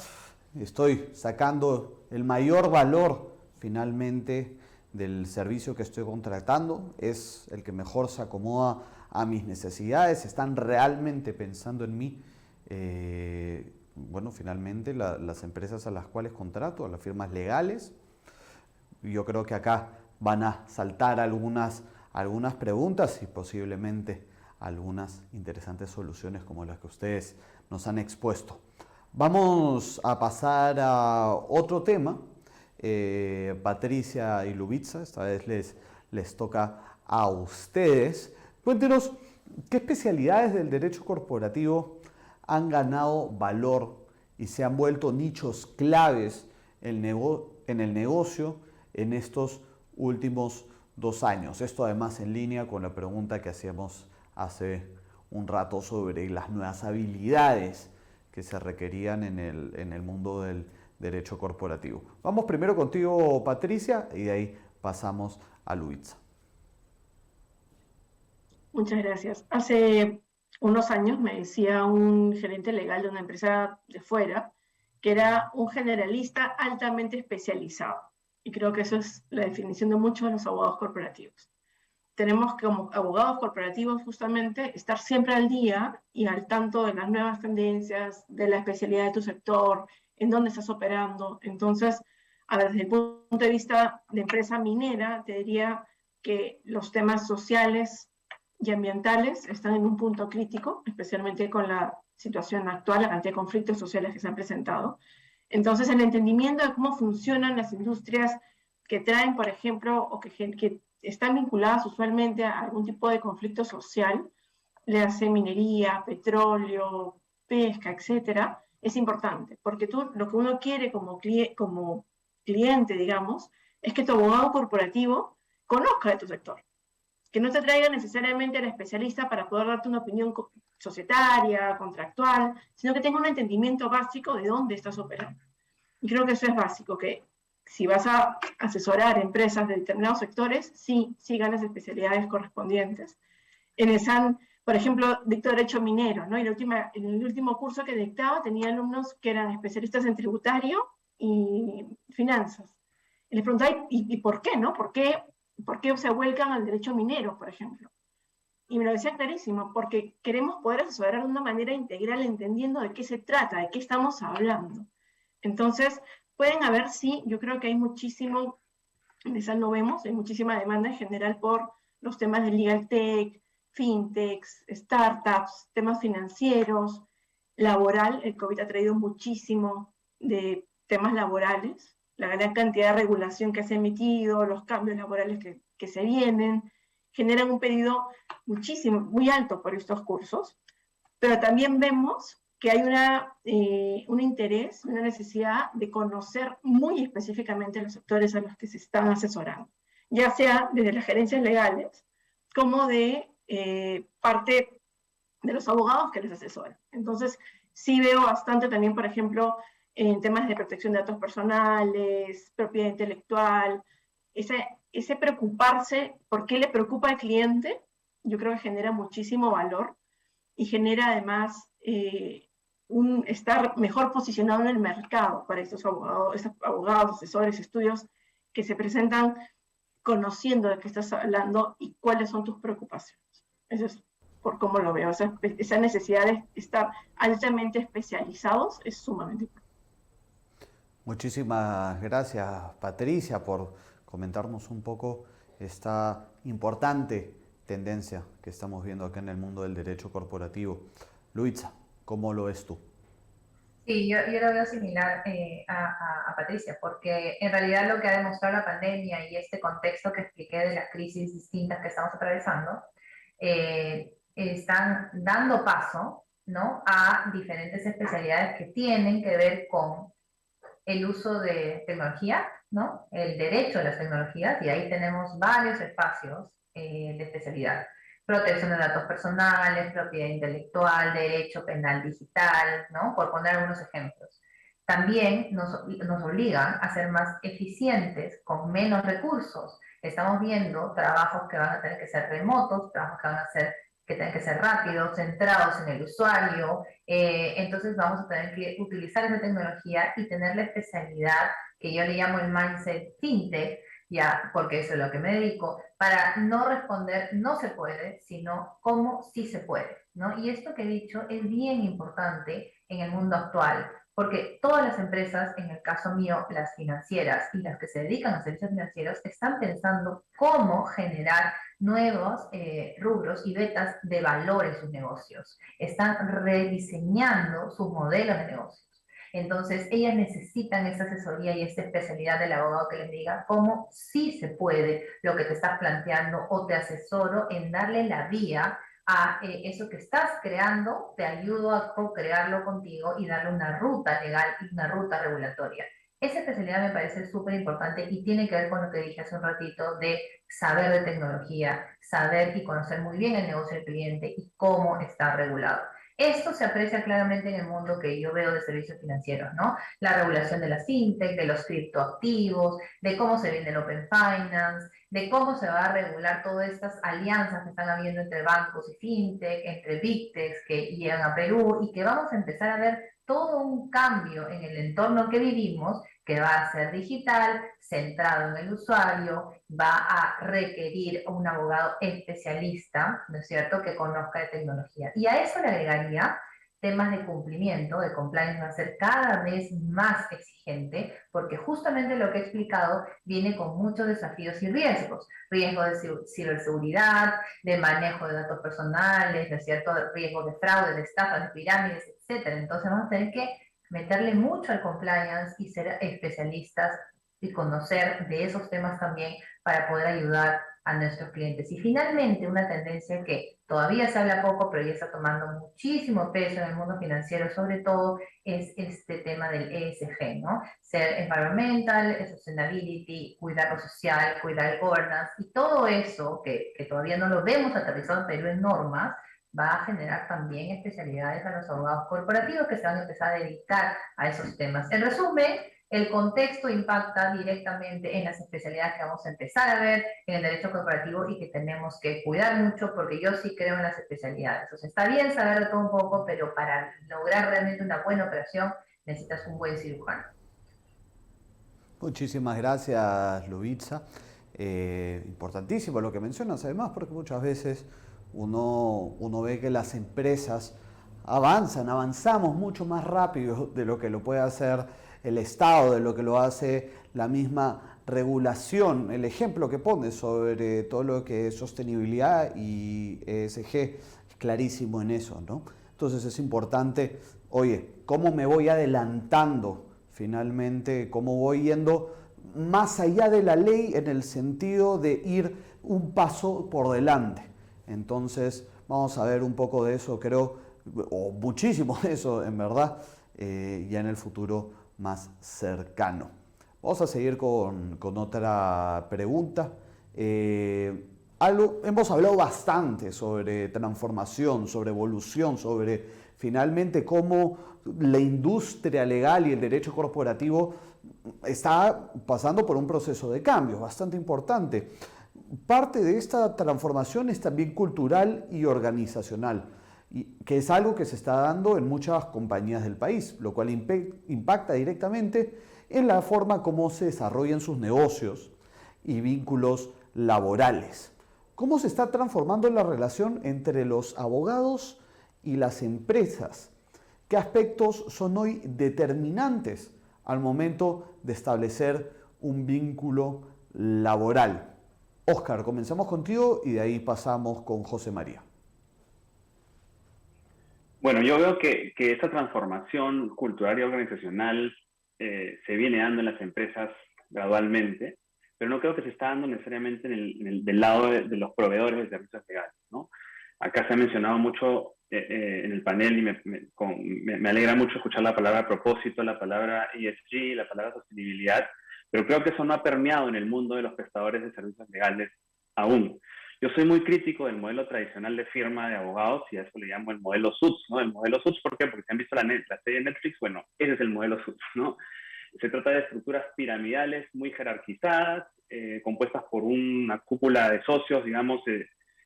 Estoy sacando el mayor valor finalmente del servicio que estoy contratando, es el que mejor se acomoda a mis necesidades, están realmente pensando en mí. Bueno, finalmente las empresas a las cuales contrato, a las firmas legales, yo creo que acá van a saltar algunas preguntas y posiblemente algunas interesantes soluciones como las que ustedes nos han expuesto. Vamos a pasar a otro tema. Patricia y Lubitsa, esta vez les toca a ustedes. Cuéntenos, ¿qué especialidades del derecho corporativo han ganado valor y se han vuelto nichos claves en el negocio en estos últimos 2 años. Esto además en línea con la pregunta que hacíamos hace un rato sobre las nuevas habilidades que se requerían en el mundo del derecho corporativo. Vamos primero contigo, Patricia, y de ahí pasamos a Luisa. Muchas gracias. Hace unos años me decía un gerente legal de una empresa de fuera que era un generalista altamente especializado. Y creo que eso es la definición de muchos de los abogados corporativos. Tenemos que, como abogados corporativos, justamente estar siempre al día y al tanto de las nuevas tendencias, de la especialidad de tu sector, en dónde estás operando. Entonces, a ver, desde el punto de vista de empresa minera, te diría que los temas sociales y ambientales están en un punto crítico, especialmente con la situación actual, la cantidad de conflictos sociales que se han presentado. Entonces, el entendimiento de cómo funcionan las industrias que traen, por ejemplo, o que están vinculadas usualmente a algún tipo de conflicto social, le hace minería, petróleo, pesca, etcétera, es importante, porque tú lo que uno quiere como cliente, digamos, es que tu abogado corporativo conozca de tu sector, que no te traiga necesariamente al especialista para poder darte una opinión societaria, contractual, sino que tenga un entendimiento básico de dónde estás operando. Y creo que eso es básico, que si vas a asesorar empresas de determinados sectores, sí, sigan las especialidades correspondientes. En ESAN, por ejemplo, dicto Derecho Minero, ¿no? En el último curso que dictaba tenía alumnos que eran especialistas en tributario y finanzas. Y les preguntaba, ¿y por qué, no? ¿Por qué se vuelcan al derecho minero, por ejemplo? Y me lo decía clarísimo, porque queremos poder asesorar de una manera integral, entendiendo de qué se trata, de qué estamos hablando. Entonces, pueden haber, sí, yo creo que hay muchísimo, en esa no vemos, hay muchísima demanda en general por los temas de legal tech, fintechs, startups, temas financieros, laboral. El COVID ha traído muchísimo de temas laborales, la gran cantidad de regulación que se ha emitido, los cambios laborales que se vienen, generan un pedido muchísimo, muy alto por estos cursos, pero también vemos que hay un interés, una necesidad de conocer muy específicamente los sectores a los que se están asesorando, ya sea desde las gerencias legales como de parte de los abogados que les asesoran. Entonces, sí veo bastante también, por ejemplo, en temas de protección de datos personales, propiedad intelectual, ese preocuparse por qué le preocupa al cliente, yo creo que genera muchísimo valor y genera además un estar mejor posicionado en el mercado para estos abogados, asesores, estudios que se presentan conociendo de qué estás hablando y cuáles son tus preocupaciones. Eso es por cómo lo veo. Esa necesidad de estar altamente especializados es sumamente importante. Muchísimas gracias, Patricia, por comentarnos un poco esta importante tendencia que estamos viendo acá en el mundo del derecho corporativo. Luisa, ¿cómo lo ves tú? Sí, yo lo veo similar a Patricia, porque en realidad lo que ha demostrado la pandemia y este contexto que expliqué de las crisis distintas que estamos atravesando, están dando paso, ¿no?, a diferentes especialidades que tienen que ver con el uso de tecnología, ¿no?, el derecho a las tecnologías, y ahí tenemos varios espacios de especialidad. Protección de datos personales, propiedad intelectual, derecho penal digital, ¿no?, por poner algunos ejemplos. También nos obligan a ser más eficientes con menos recursos. Estamos viendo trabajos que van a tener que ser remotos, trabajos que tienen que ser rápidos, centrados en el usuario. Entonces vamos a tener que utilizar esa tecnología y tener la especialidad que yo le llamo el mindset fintech, ya, porque eso es lo que me dedico, para no responder no se puede, sino cómo sí se puede, ¿no? Y esto que he dicho es bien importante en el mundo actual, porque todas las empresas, en el caso mío, las financieras y las que se dedican a servicios financieros, están pensando cómo generar nuevos rubros y vetas de valor en sus negocios. Están rediseñando sus modelos de negocios. Entonces, ellas necesitan esa asesoría y esta especialidad del abogado que les diga cómo sí se puede lo que te estás planteando, o te asesoro en darle la vía a eso que estás creando, te ayudo a co-crearlo contigo y darle una ruta legal y una ruta regulatoria. Esa especialidad me parece súper importante y tiene que ver con lo que dije hace un ratito de saber de tecnología, saber y conocer muy bien el negocio del cliente y cómo está regulado. Esto se aprecia claramente en el mundo que yo veo de servicios financieros, ¿no? La regulación de las fintech, de los criptoactivos, de cómo se vende el Open Finance, de cómo se va a regular todas estas alianzas que están habiendo entre bancos y fintech, entre big techs que llegan a Perú y que vamos a empezar a ver todo un cambio en el entorno que vivimos que va a ser digital, centrado en el usuario, va a requerir un abogado especialista, ¿no es cierto?, que conozca de tecnología. Y a eso le agregaría temas de cumplimiento, de compliance va a ser cada vez más exigente, porque justamente lo que he explicado viene con muchos desafíos y riesgos. Riesgo de ciberseguridad, de manejo de datos personales, ¿no es cierto?, riesgo de fraude, de estafas, de pirámides, etc. Entonces vamos a tener que meterle mucho al compliance y ser especialistas y conocer de esos temas también para poder ayudar a nuestros clientes. Y finalmente, una tendencia que todavía se habla poco, pero ya está tomando muchísimo peso en el mundo financiero, sobre todo, es este tema del ESG, ¿no? Ser environmental, sustainability, cuidar lo social, cuidar el governance, y todo eso que todavía no lo vemos aterrizado en Perú en normas, va a generar también especialidades a los abogados corporativos que se van a empezar a dedicar a esos temas. En resumen, el contexto impacta directamente en las especialidades que vamos a empezar a ver en el derecho corporativo y que tenemos que cuidar mucho porque yo sí creo en las especialidades. O sea, está bien saber de todo un poco, pero para lograr realmente una buena operación necesitas un buen cirujano. Muchísimas gracias, Lubitza. Importantísimo lo que mencionas, además, porque muchas veces uno ve que las empresas avanzamos mucho más rápido de lo que lo puede hacer el Estado, de lo que lo hace la misma regulación. El ejemplo que pone sobre todo lo que es sostenibilidad y ESG es clarísimo en eso, ¿no? Entonces es importante, oye, ¿cómo me voy adelantando finalmente? ¿Cómo voy yendo más allá de la ley en el sentido de ir un paso por delante? Entonces vamos a ver un poco de eso, creo, o muchísimo de eso en verdad, ya en el futuro más cercano. Vamos a seguir con otra pregunta. Hemos hablado bastante sobre transformación, sobre evolución, sobre finalmente cómo la industria legal y el derecho corporativo está pasando por un proceso de cambio bastante importante. Parte de esta transformación es también cultural y organizacional, que es algo que se está dando en muchas compañías del país, lo cual impacta directamente en la forma como se desarrollan sus negocios y vínculos laborales. ¿Cómo se está transformando la relación entre los abogados y las empresas? ¿Qué aspectos son hoy determinantes al momento de establecer un vínculo laboral? Óscar, comenzamos contigo y de ahí pasamos con José María. Bueno, yo veo que esa transformación cultural y organizacional se viene dando en las empresas gradualmente, pero no creo que se está dando necesariamente del lado de los proveedores de servicios legales, ¿no? Acá se ha mencionado mucho en el panel y me alegra mucho escuchar la palabra propósito, la palabra ESG, la palabra sostenibilidad, pero creo que eso no ha permeado en el mundo de los prestadores de servicios legales aún. Yo soy muy crítico del modelo tradicional de firma de abogados y a eso le llamo el modelo Suits, ¿no? El modelo Suits, ¿por qué? Porque si han visto la serie de Netflix, bueno, ese es el modelo Suits, ¿no? Se trata de estructuras piramidales muy jerarquizadas, compuestas por una cúpula de socios, digamos,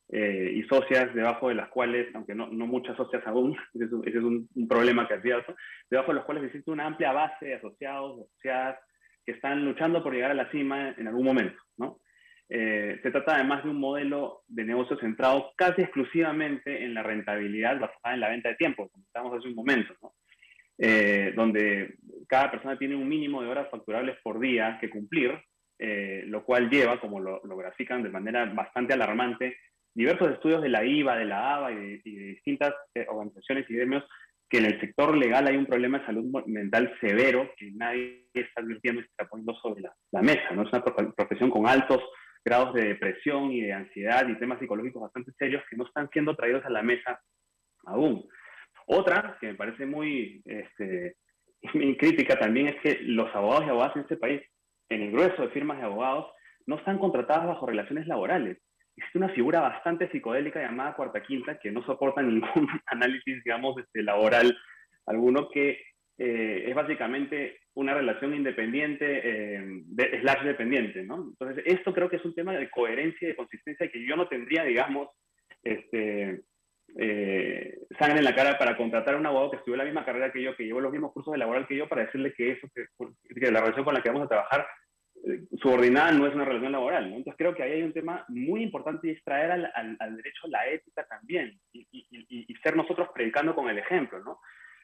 y socias debajo de las cuales, aunque no muchas socias aún, ese es un problema que es cierto, debajo de los cuales existe una amplia base de asociados, asociadas, que están luchando por llegar a la cima en algún momento, ¿no? Se trata además de un modelo de negocio centrado casi exclusivamente en la rentabilidad basada en la venta de tiempo, como estábamos hace un momento, ¿no? Donde cada persona tiene un mínimo de horas facturables por día que cumplir, lo cual lleva, como lo grafican de manera bastante alarmante, diversos estudios de la IVA, de la ABA y de distintas organizaciones y gremios, que en el sector legal hay un problema de salud mental severo que nadie está advirtiendo y está poniendo sobre la mesa, ¿no? Es una profesión con altos grados de depresión y de ansiedad y temas psicológicos bastante serios que no están siendo traídos a la mesa aún. Otra que me parece muy mi crítica también es que los abogados y abogadas en este país, en el grueso de firmas de abogados, no están contratadas bajo relaciones laborales. Existe una figura bastante psicodélica llamada cuarta quinta que no soporta ningún análisis, digamos, laboral alguno, que es básicamente una relación independiente slash dependiente, ¿no? Entonces, esto creo que es un tema de coherencia y de consistencia que yo no tendría, digamos, sangre en la cara para contratar a un abogado que estudió la misma carrera que yo, que llevó los mismos cursos de laboral que yo, para decirle que la relación con la que vamos a trabajar subordinada no es una relación laboral, ¿no? Entonces creo que ahí hay un tema muy importante y es traer al derecho la ética también y ser nosotros predicando con el ejemplo, ¿no?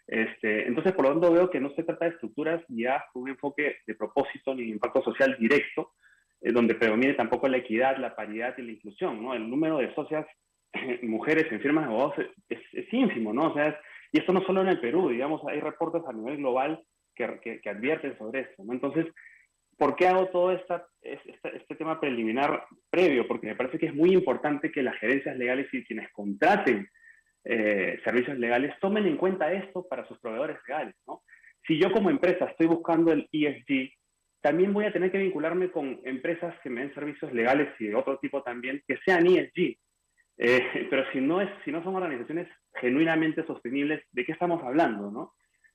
Entonces, por lo tanto, veo que no se trata de estructuras ya con un enfoque de propósito ni de impacto social directo, donde predomine tampoco la equidad, la paridad y la inclusión, ¿no? El número de socias mujeres en firmas de abogados es ínfimo, ¿no? O sea, y esto no solo en el Perú, digamos, hay reportes a nivel global que advierten sobre esto, ¿no? Entonces, ¿por qué hago todo este tema preliminar previo? Porque me parece que es muy importante que las gerencias legales y quienes contraten servicios legales tomen en cuenta esto para sus proveedores legales, ¿no? Si yo como empresa estoy buscando el ESG, también voy a tener que vincularme con empresas que me den servicios legales y de otro tipo también, que sean ESG. Pero si no son organizaciones genuinamente sostenibles, ¿de qué estamos hablando, no?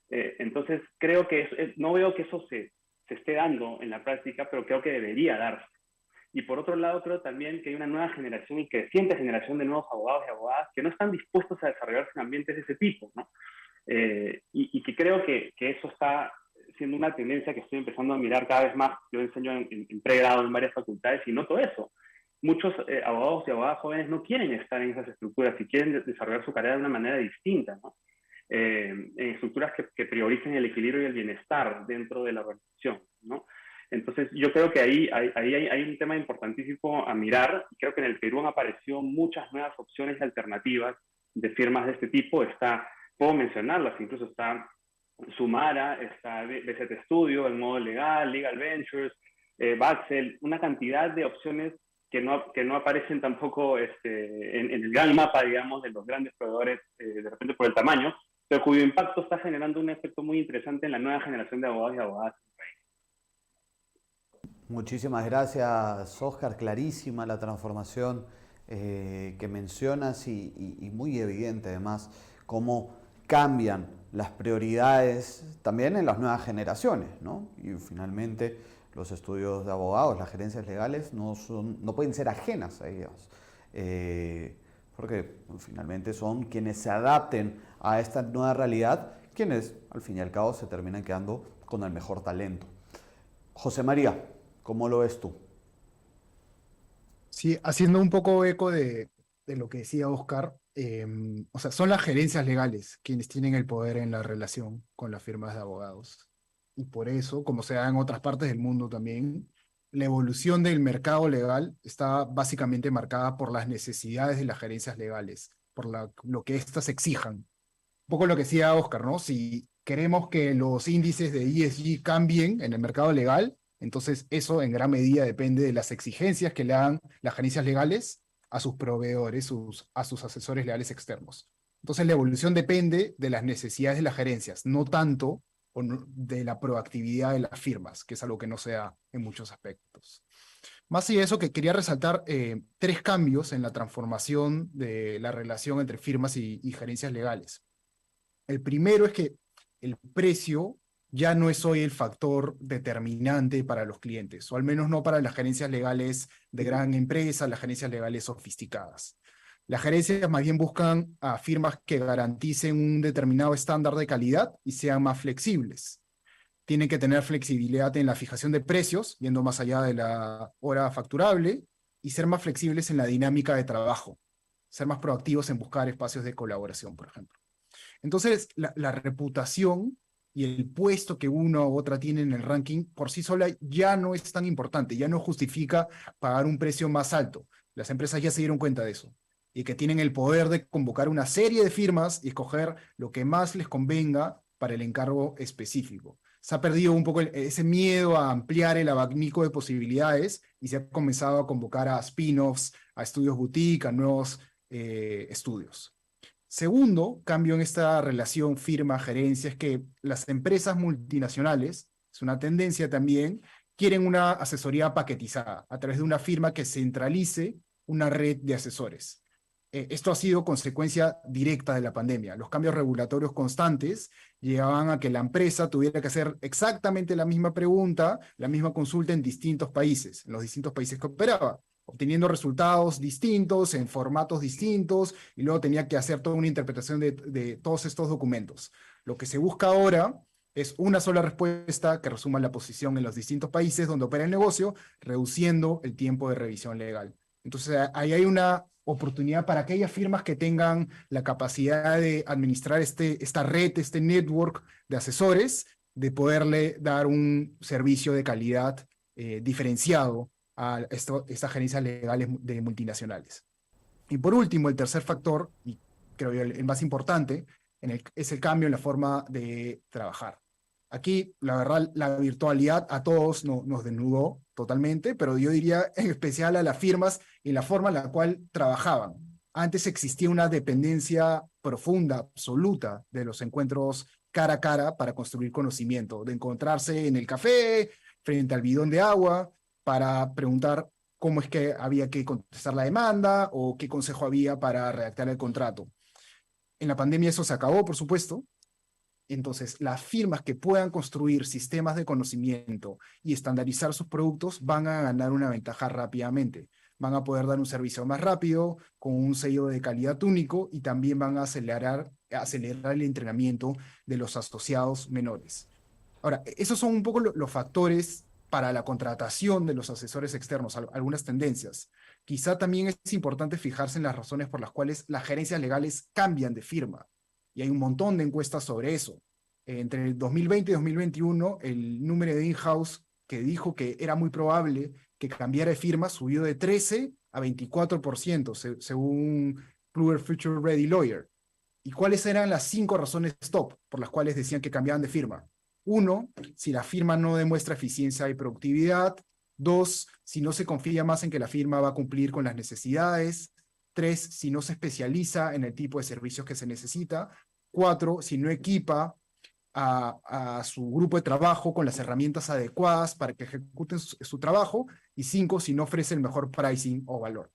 Entonces, creo que no veo que eso se esté dando en la práctica, pero creo que debería darse. Y por otro lado, creo también que hay una nueva generación y creciente generación de nuevos abogados y abogadas que no están dispuestos a desarrollarse en ambientes de ese tipo, ¿no? Y que creo que eso está siendo una tendencia que estoy empezando a mirar cada vez más. Yo enseño en pregrado en varias facultades y noto eso. Muchos abogados y abogadas jóvenes no quieren estar en esas estructuras y quieren desarrollar su carrera de una manera distinta, ¿no? En estructuras que prioricen el equilibrio y el bienestar dentro de la organización, ¿no? Entonces, yo creo que ahí hay un tema importantísimo a mirar. Creo que en el Perú han aparecido muchas nuevas opciones alternativas de firmas de este tipo. Puedo mencionarlas, incluso está Sumara, está BZ Studio, el modo legal, Legal Ventures, Baxel, una cantidad de opciones que no aparecen tampoco en el gran mapa, digamos, de los grandes proveedores, de repente por el tamaño, pero cuyo impacto está generando un efecto muy interesante en la nueva generación de abogados y abogadas. Muchísimas gracias, Oscar. Clarísima la transformación que mencionas y muy evidente además cómo cambian las prioridades también en las nuevas generaciones, ¿no? Y finalmente los estudios de abogados, las gerencias legales no pueden ser ajenas a ellos, porque finalmente son quienes se adapten a esta nueva realidad, quienes al fin y al cabo se terminan quedando con el mejor talento. José María, ¿cómo lo ves tú? Sí, haciendo un poco eco de lo que decía Oscar, o sea, son las gerencias legales quienes tienen el poder en la relación con las firmas de abogados. Y por eso, como se da en otras partes del mundo también, la evolución del mercado legal está básicamente marcada por las necesidades de las gerencias legales, por lo que éstas exijan. Un poco lo que decía Oscar, ¿no? Si queremos que los índices de ESG cambien en el mercado legal, entonces eso en gran medida depende de las exigencias que le dan las gerencias legales a sus proveedores, a sus asesores legales externos. Entonces la evolución depende de las necesidades de las gerencias, no tanto de la proactividad de las firmas, que es algo que no se da en muchos aspectos. Más allá de eso, que quería resaltar 3 cambios en la transformación de la relación entre firmas y gerencias legales. El primero es que el precio ya no es hoy el factor determinante para los clientes, o al menos no para las gerencias legales de gran empresa, las gerencias legales sofisticadas. Las gerencias más bien buscan a firmas que garanticen un determinado estándar de calidad y sean más flexibles. Tienen que tener flexibilidad en la fijación de precios, yendo más allá de la hora facturable, y ser más flexibles en la dinámica de trabajo, ser más proactivos en buscar espacios de colaboración, por ejemplo. Entonces, la reputación y el puesto que una u otra tiene en el ranking por sí sola ya no es tan importante, ya no justifica pagar un precio más alto. Las empresas ya se dieron cuenta de eso y que tienen el poder de convocar una serie de firmas y escoger lo que más les convenga para el encargo específico. Se ha perdido un poco ese miedo a ampliar el abanico de posibilidades y se ha comenzado a convocar a spin-offs, a estudios boutique, a nuevos estudios. Segundo cambio en esta relación firma-gerencia es que las empresas multinacionales, es una tendencia también, quieren una asesoría paquetizada a través de una firma que centralice una red de asesores. Esto ha sido consecuencia directa de la pandemia. Los cambios regulatorios constantes llevaban a que la empresa tuviera que hacer exactamente la misma pregunta, la misma consulta en distintos países, en los distintos países que operaba, obteniendo resultados distintos, en formatos distintos, y luego tenía que hacer toda una interpretación de todos estos documentos. Lo que se busca ahora es una sola respuesta que resuma la posición en los distintos países donde opera el negocio, reduciendo el tiempo de revisión legal. Entonces, ahí hay una oportunidad para aquellas firmas que tengan la capacidad de administrar esta red, este network de asesores, de poderle dar un servicio de calidad diferenciado a estas gerencias legales de multinacionales. Y por último, el tercer factor, y creo yo el más importante, es el cambio en la forma de trabajar. Aquí, la verdad, la virtualidad a todos nos desnudó totalmente, pero yo diría en especial a las firmas y la forma en la cual trabajaban. Antes existía una dependencia profunda, absoluta, de los encuentros cara a cara para construir conocimiento, de encontrarse en el café, frente al bidón de agua, para preguntar cómo es que había que contestar la demanda o qué consejo había para redactar el contrato. En la pandemia eso se acabó, por supuesto. Entonces, las firmas que puedan construir sistemas de conocimiento y estandarizar sus productos van a ganar una ventaja rápidamente. Van a poder dar un servicio más rápido, con un sello de calidad único, y también van a acelerar el entrenamiento de los asociados menores. Ahora, esos son un poco los factores para la contratación de los asesores externos, algunas tendencias. Quizá también es importante fijarse en las razones por las cuales las gerencias legales cambian de firma. Y hay un montón de encuestas sobre eso. Entre el 2020 y 2021, el número de in-house que dijo que era muy probable que cambiara de firma subió de 13 a 24%, según Kluwer Future Ready Lawyer. ¿Y cuáles eran las 5 razones top por las cuales decían que cambiaban de firma? 1, si la firma no demuestra eficiencia y productividad. 2, si no se confía más en que la firma va a cumplir con las necesidades. 3, si no se especializa en el tipo de servicios que se necesita. 4, si no equipa a su grupo de trabajo con las herramientas adecuadas para que ejecuten su trabajo. Y 5, si no ofrece el mejor pricing o valor.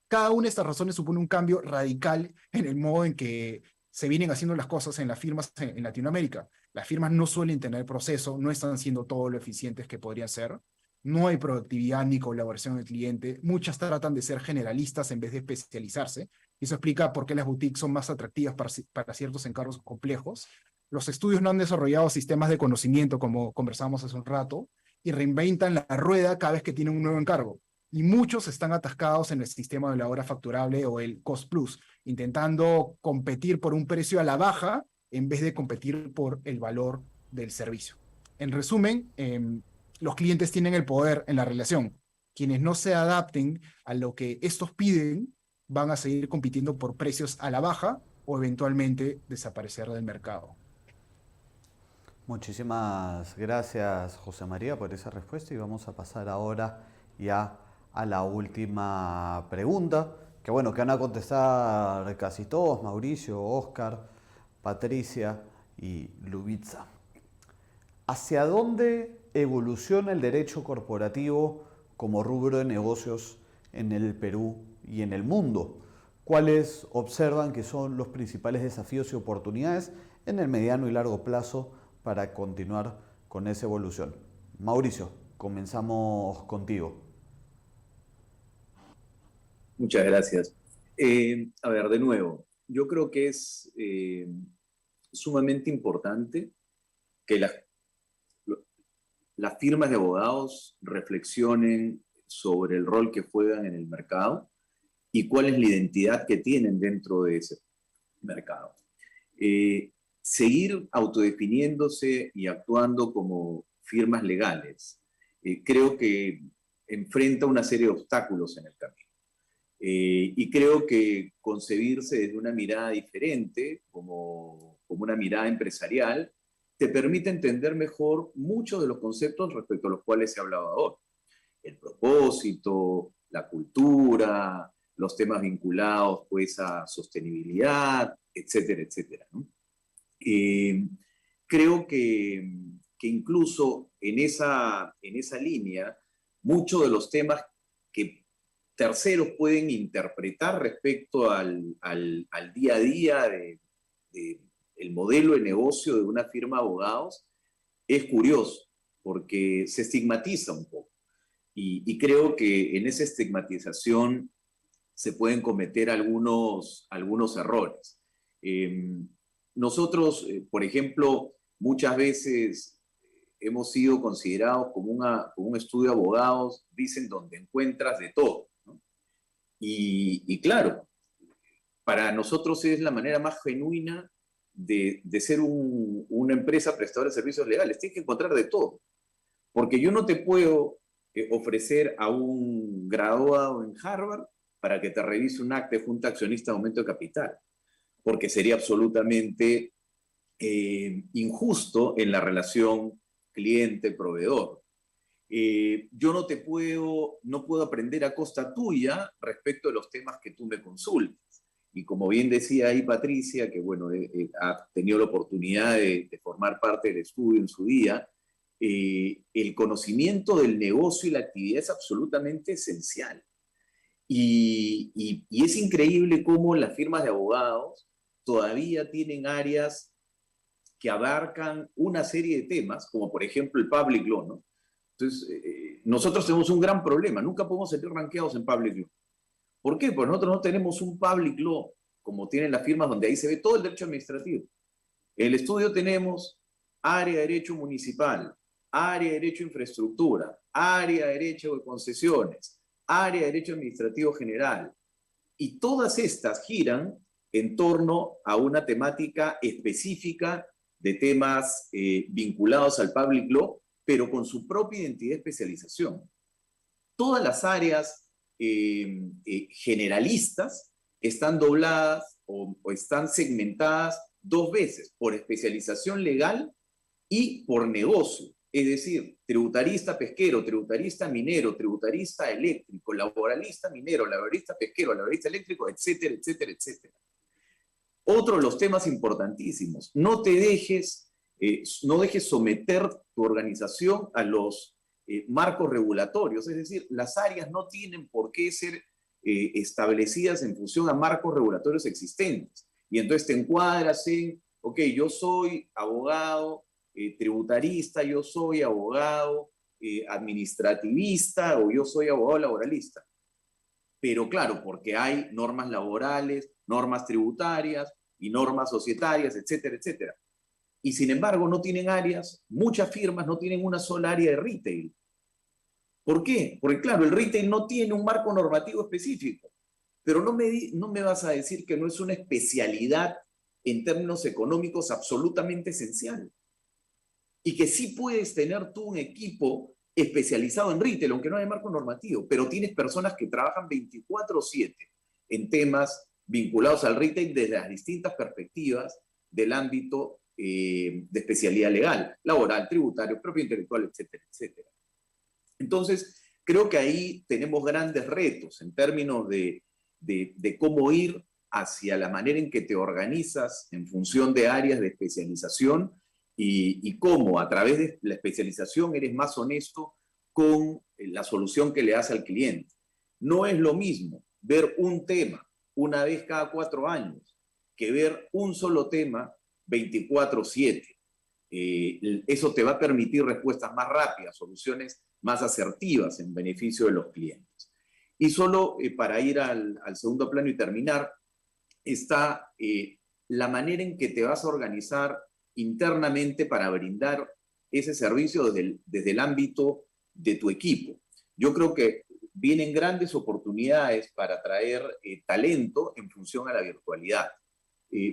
Cada una de estas razones supone un cambio radical en el modo en que se vienen haciendo las cosas en las firmas en Latinoamérica. Las firmas no suelen tener proceso, no están siendo todo lo eficientes que podrían ser, no hay productividad ni colaboración del cliente, muchas tratan de ser generalistas en vez de especializarse, y eso explica por qué las boutiques son más atractivas para ciertos encargos complejos. Los estudios no han desarrollado sistemas de conocimiento, como conversábamos hace un rato, y reinventan la rueda cada vez que tienen un nuevo encargo. Y muchos están atascados en el sistema de la hora facturable o el cost plus, intentando competir por un precio a la baja en vez de competir por el valor del servicio. En resumen, los clientes tienen el poder en la relación. Quienes no se adapten a lo que estos piden van a seguir compitiendo por precios a la baja o eventualmente desaparecer del mercado. Muchísimas gracias, José María, por esa respuesta, y vamos a pasar ahora ya a la última pregunta, que bueno, que van a contestar casi todos: Mauricio, Oscar, Patricia y Lubitza. ¿Hacia dónde evoluciona el derecho corporativo como rubro de negocios en el Perú y en el mundo? ¿Cuáles observan que son los principales desafíos y oportunidades en el mediano y largo plazo para continuar con esa evolución? Mauricio, comenzamos contigo. Muchas gracias. A ver, de nuevo, yo creo que es sumamente importante que las firmas de abogados reflexionen sobre el rol que juegan en el mercado y cuál es la identidad que tienen dentro de ese mercado. Seguir autodefiniéndose y actuando como firmas legales, creo que enfrenta una serie de obstáculos en el camino. Y creo que concebirse desde una mirada diferente, como una mirada empresarial, te permite entender mejor muchos de los conceptos respecto a los cuales se ha hablado ahora. El propósito, la cultura, los temas vinculados pues a sostenibilidad, etcétera, etcétera, ¿no? Creo que incluso en esa línea, muchos de los temas que terceros pueden interpretar respecto al día a día el modelo de negocio de una firma de abogados es curioso, porque se estigmatiza un poco. Y creo que en esa estigmatización se pueden cometer algunos errores. Nosotros, por ejemplo, muchas veces hemos sido considerados como un estudio de abogados, dicen, donde encuentras de todo, ¿no? Y claro, para nosotros es la manera más genuina de ser una empresa prestadora de servicios legales. Tienes que encontrar de todo. Porque yo no te puedo ofrecer a un graduado en Harvard para que te revise un acta de junta accionista de aumento de capital, porque sería absolutamente injusto en la relación cliente-proveedor. Yo no puedo aprender a costa tuya respecto de los temas que tú me consultas. Y como bien decía ahí Patricia, que bueno, ha tenido la oportunidad de formar parte del estudio en su día, el conocimiento del negocio y la actividad es absolutamente esencial. Y es increíble cómo las firmas de abogados todavía tienen áreas que abarcan una serie de temas, como por ejemplo el public law, ¿no? Entonces, nosotros tenemos un gran problema, nunca podemos ser rankeados en public law. ¿Por qué? Porque nosotros no tenemos un public law, como tienen las firmas donde ahí se ve todo el derecho administrativo. En el estudio tenemos área de derecho municipal, área de derecho de infraestructura, área de derecho de concesiones, área de derecho administrativo general. Y todas estas giran en torno a una temática específica de temas vinculados al public law, pero con su propia identidad de especialización. Todas las áreas generalistas están dobladas o están segmentadas dos veces, por especialización legal y por negocio. Es decir, tributarista pesquero, tributarista minero, tributarista eléctrico, laboralista minero, laboralista pesquero, laboralista eléctrico, etcétera, etcétera, etcétera. Otro de los temas importantísimos, no dejes someter tu organización a los marcos regulatorios, es decir, las áreas no tienen por qué ser establecidas en función a marcos regulatorios existentes. Y entonces te encuadras en, ok, yo soy abogado tributarista, yo soy abogado administrativista o yo soy abogado laboralista. Pero claro, porque hay normas laborales, normas tributarias y normas societarias, etcétera, etcétera. Y sin embargo no tienen áreas, muchas firmas no tienen una sola área de retail. ¿Por qué? Porque claro, el retail no tiene un marco normativo específico, pero no me vas a decir que no es una especialidad en términos económicos absolutamente esencial. Y que sí puedes tener tú un equipo especializado en retail, aunque no haya marco normativo, pero tienes personas que trabajan 24/7 en temas vinculados al retail desde las distintas perspectivas del ámbito de especialidad legal, laboral, tributario, propiedad intelectual, etcétera, etcétera. Entonces, creo que ahí tenemos grandes retos en términos de cómo ir hacia la manera en que te organizas en función de áreas de especialización y cómo a través de la especialización eres más honesto con la solución que le das al cliente. No es lo mismo ver un tema una vez cada 4 años que ver un solo tema 24/7. Eso te va a permitir respuestas más rápidas, soluciones más asertivas en beneficio de los clientes. Y solo para ir al segundo plano y terminar, está la manera en que te vas a organizar internamente para brindar ese servicio desde el ámbito de tu equipo. Yo creo que vienen grandes oportunidades para atraer talento en función a la virtualidad.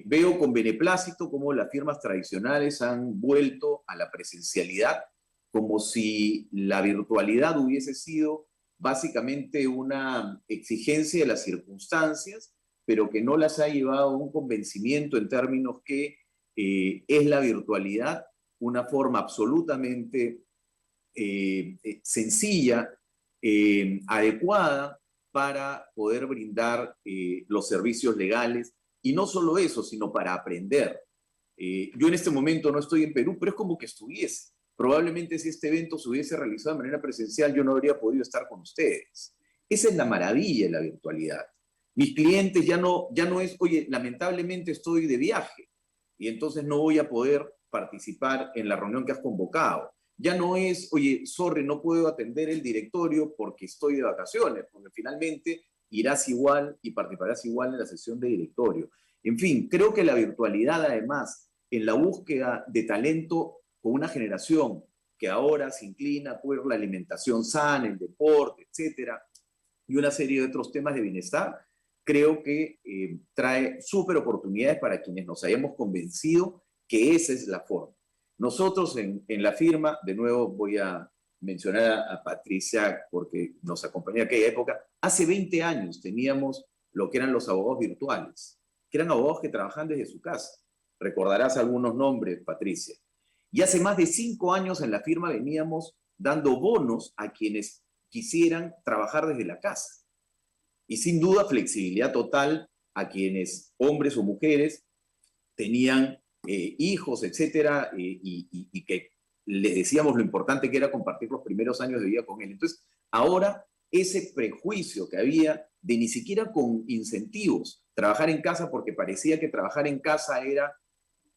Veo con beneplácito cómo las firmas tradicionales han vuelto a la presencialidad, como si la virtualidad hubiese sido básicamente una exigencia de las circunstancias, pero que no las ha llevado a un convencimiento en términos que es la virtualidad una forma absolutamente sencilla, adecuada para poder brindar los servicios legales. Y no solo eso, sino para aprender. Yo en este momento no estoy en Perú, pero es como que estuviese. Probablemente si este evento se hubiese realizado de manera presencial, yo no habría podido estar con ustedes. Esa es la maravilla de la virtualidad. Mis clientes ya no es, oye, lamentablemente estoy de viaje y entonces no voy a poder participar en la reunión que has convocado. Ya no es, oye, sorry, no puedo atender el directorio porque estoy de vacaciones, porque finalmente irás igual y participarás igual en la sesión de directorio. En fin, creo que la virtualidad, además, en la búsqueda de talento con una generación que ahora se inclina por la alimentación sana, el deporte, etcétera, y una serie de otros temas de bienestar, creo que trae súper oportunidades para quienes nos hayamos convencido que esa es la forma. Nosotros en la firma, de nuevo voy a mencionar a Patricia porque nos acompañó en aquella época, hace 20 años teníamos lo que eran los abogados virtuales, que eran abogados que trabajaban desde su casa. Recordarás algunos nombres, Patricia. Y hace más de 5 años en la firma veníamos dando bonos a quienes quisieran trabajar desde la casa. Y sin duda flexibilidad total a quienes, hombres o mujeres, tenían hijos, etcétera, y que les decíamos lo importante que era compartir los primeros años de vida con él. Entonces, ahora ese prejuicio que había de ni siquiera con incentivos trabajar en casa, porque parecía que trabajar en casa era,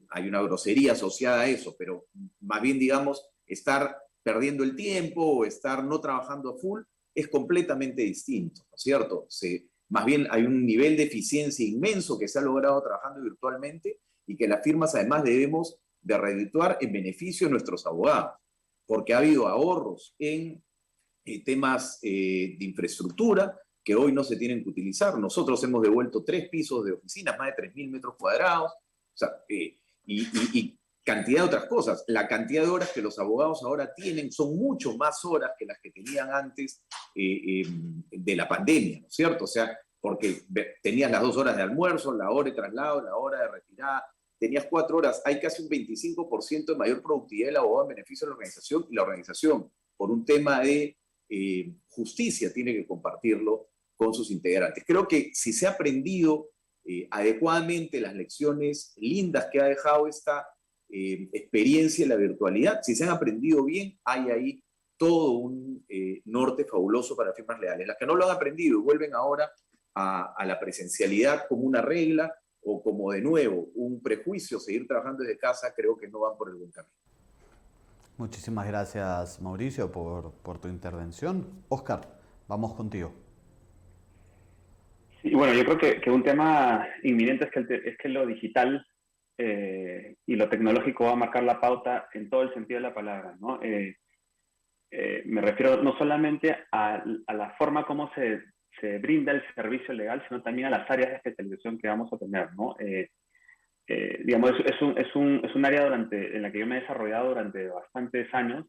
hay una grosería asociada a eso, pero más bien, digamos, estar perdiendo el tiempo o estar no trabajando a full, es completamente distinto, ¿no es cierto? Más bien hay un nivel de eficiencia inmenso que se ha logrado trabajando virtualmente y que las firmas además debemos de redituar en beneficio de nuestros abogados, porque ha habido ahorros en temas de infraestructura que hoy no se tienen que utilizar. Nosotros hemos devuelto 3 pisos de oficinas, más de 3.000 metros cuadrados, o sea, y cantidad de otras cosas. La cantidad de horas que los abogados ahora tienen son mucho más horas que las que tenían antes de la pandemia, ¿no es cierto? O sea, porque tenías las 2 horas de almuerzo, la hora de traslado, la hora de retirada, tenías 4 horas. Hay casi un 25% de mayor productividad del abogado en beneficio de la organización, y la organización, por un tema de justicia, tiene que compartirlo con sus integrantes. Creo que si se ha aprendido adecuadamente las lecciones lindas que ha dejado esta experiencia en la virtualidad, si se han aprendido bien, hay ahí todo un norte fabuloso para firmas legales. Las que no lo han aprendido y vuelven ahora a la presencialidad como una regla o como de nuevo un prejuicio, seguir trabajando desde casa, creo que no van por el buen camino. Muchísimas gracias, Mauricio, por tu intervención. Oscar, vamos contigo. Sí, bueno, yo creo que un tema inminente es que lo digital y lo tecnológico va a marcar la pauta en todo el sentido de la palabra, ¿no? Me refiero no solamente a la forma como se brinda el servicio legal, sino también a las áreas de especialización que vamos a tener, ¿no? Digamos, es un área en la que yo me he desarrollado durante bastantes años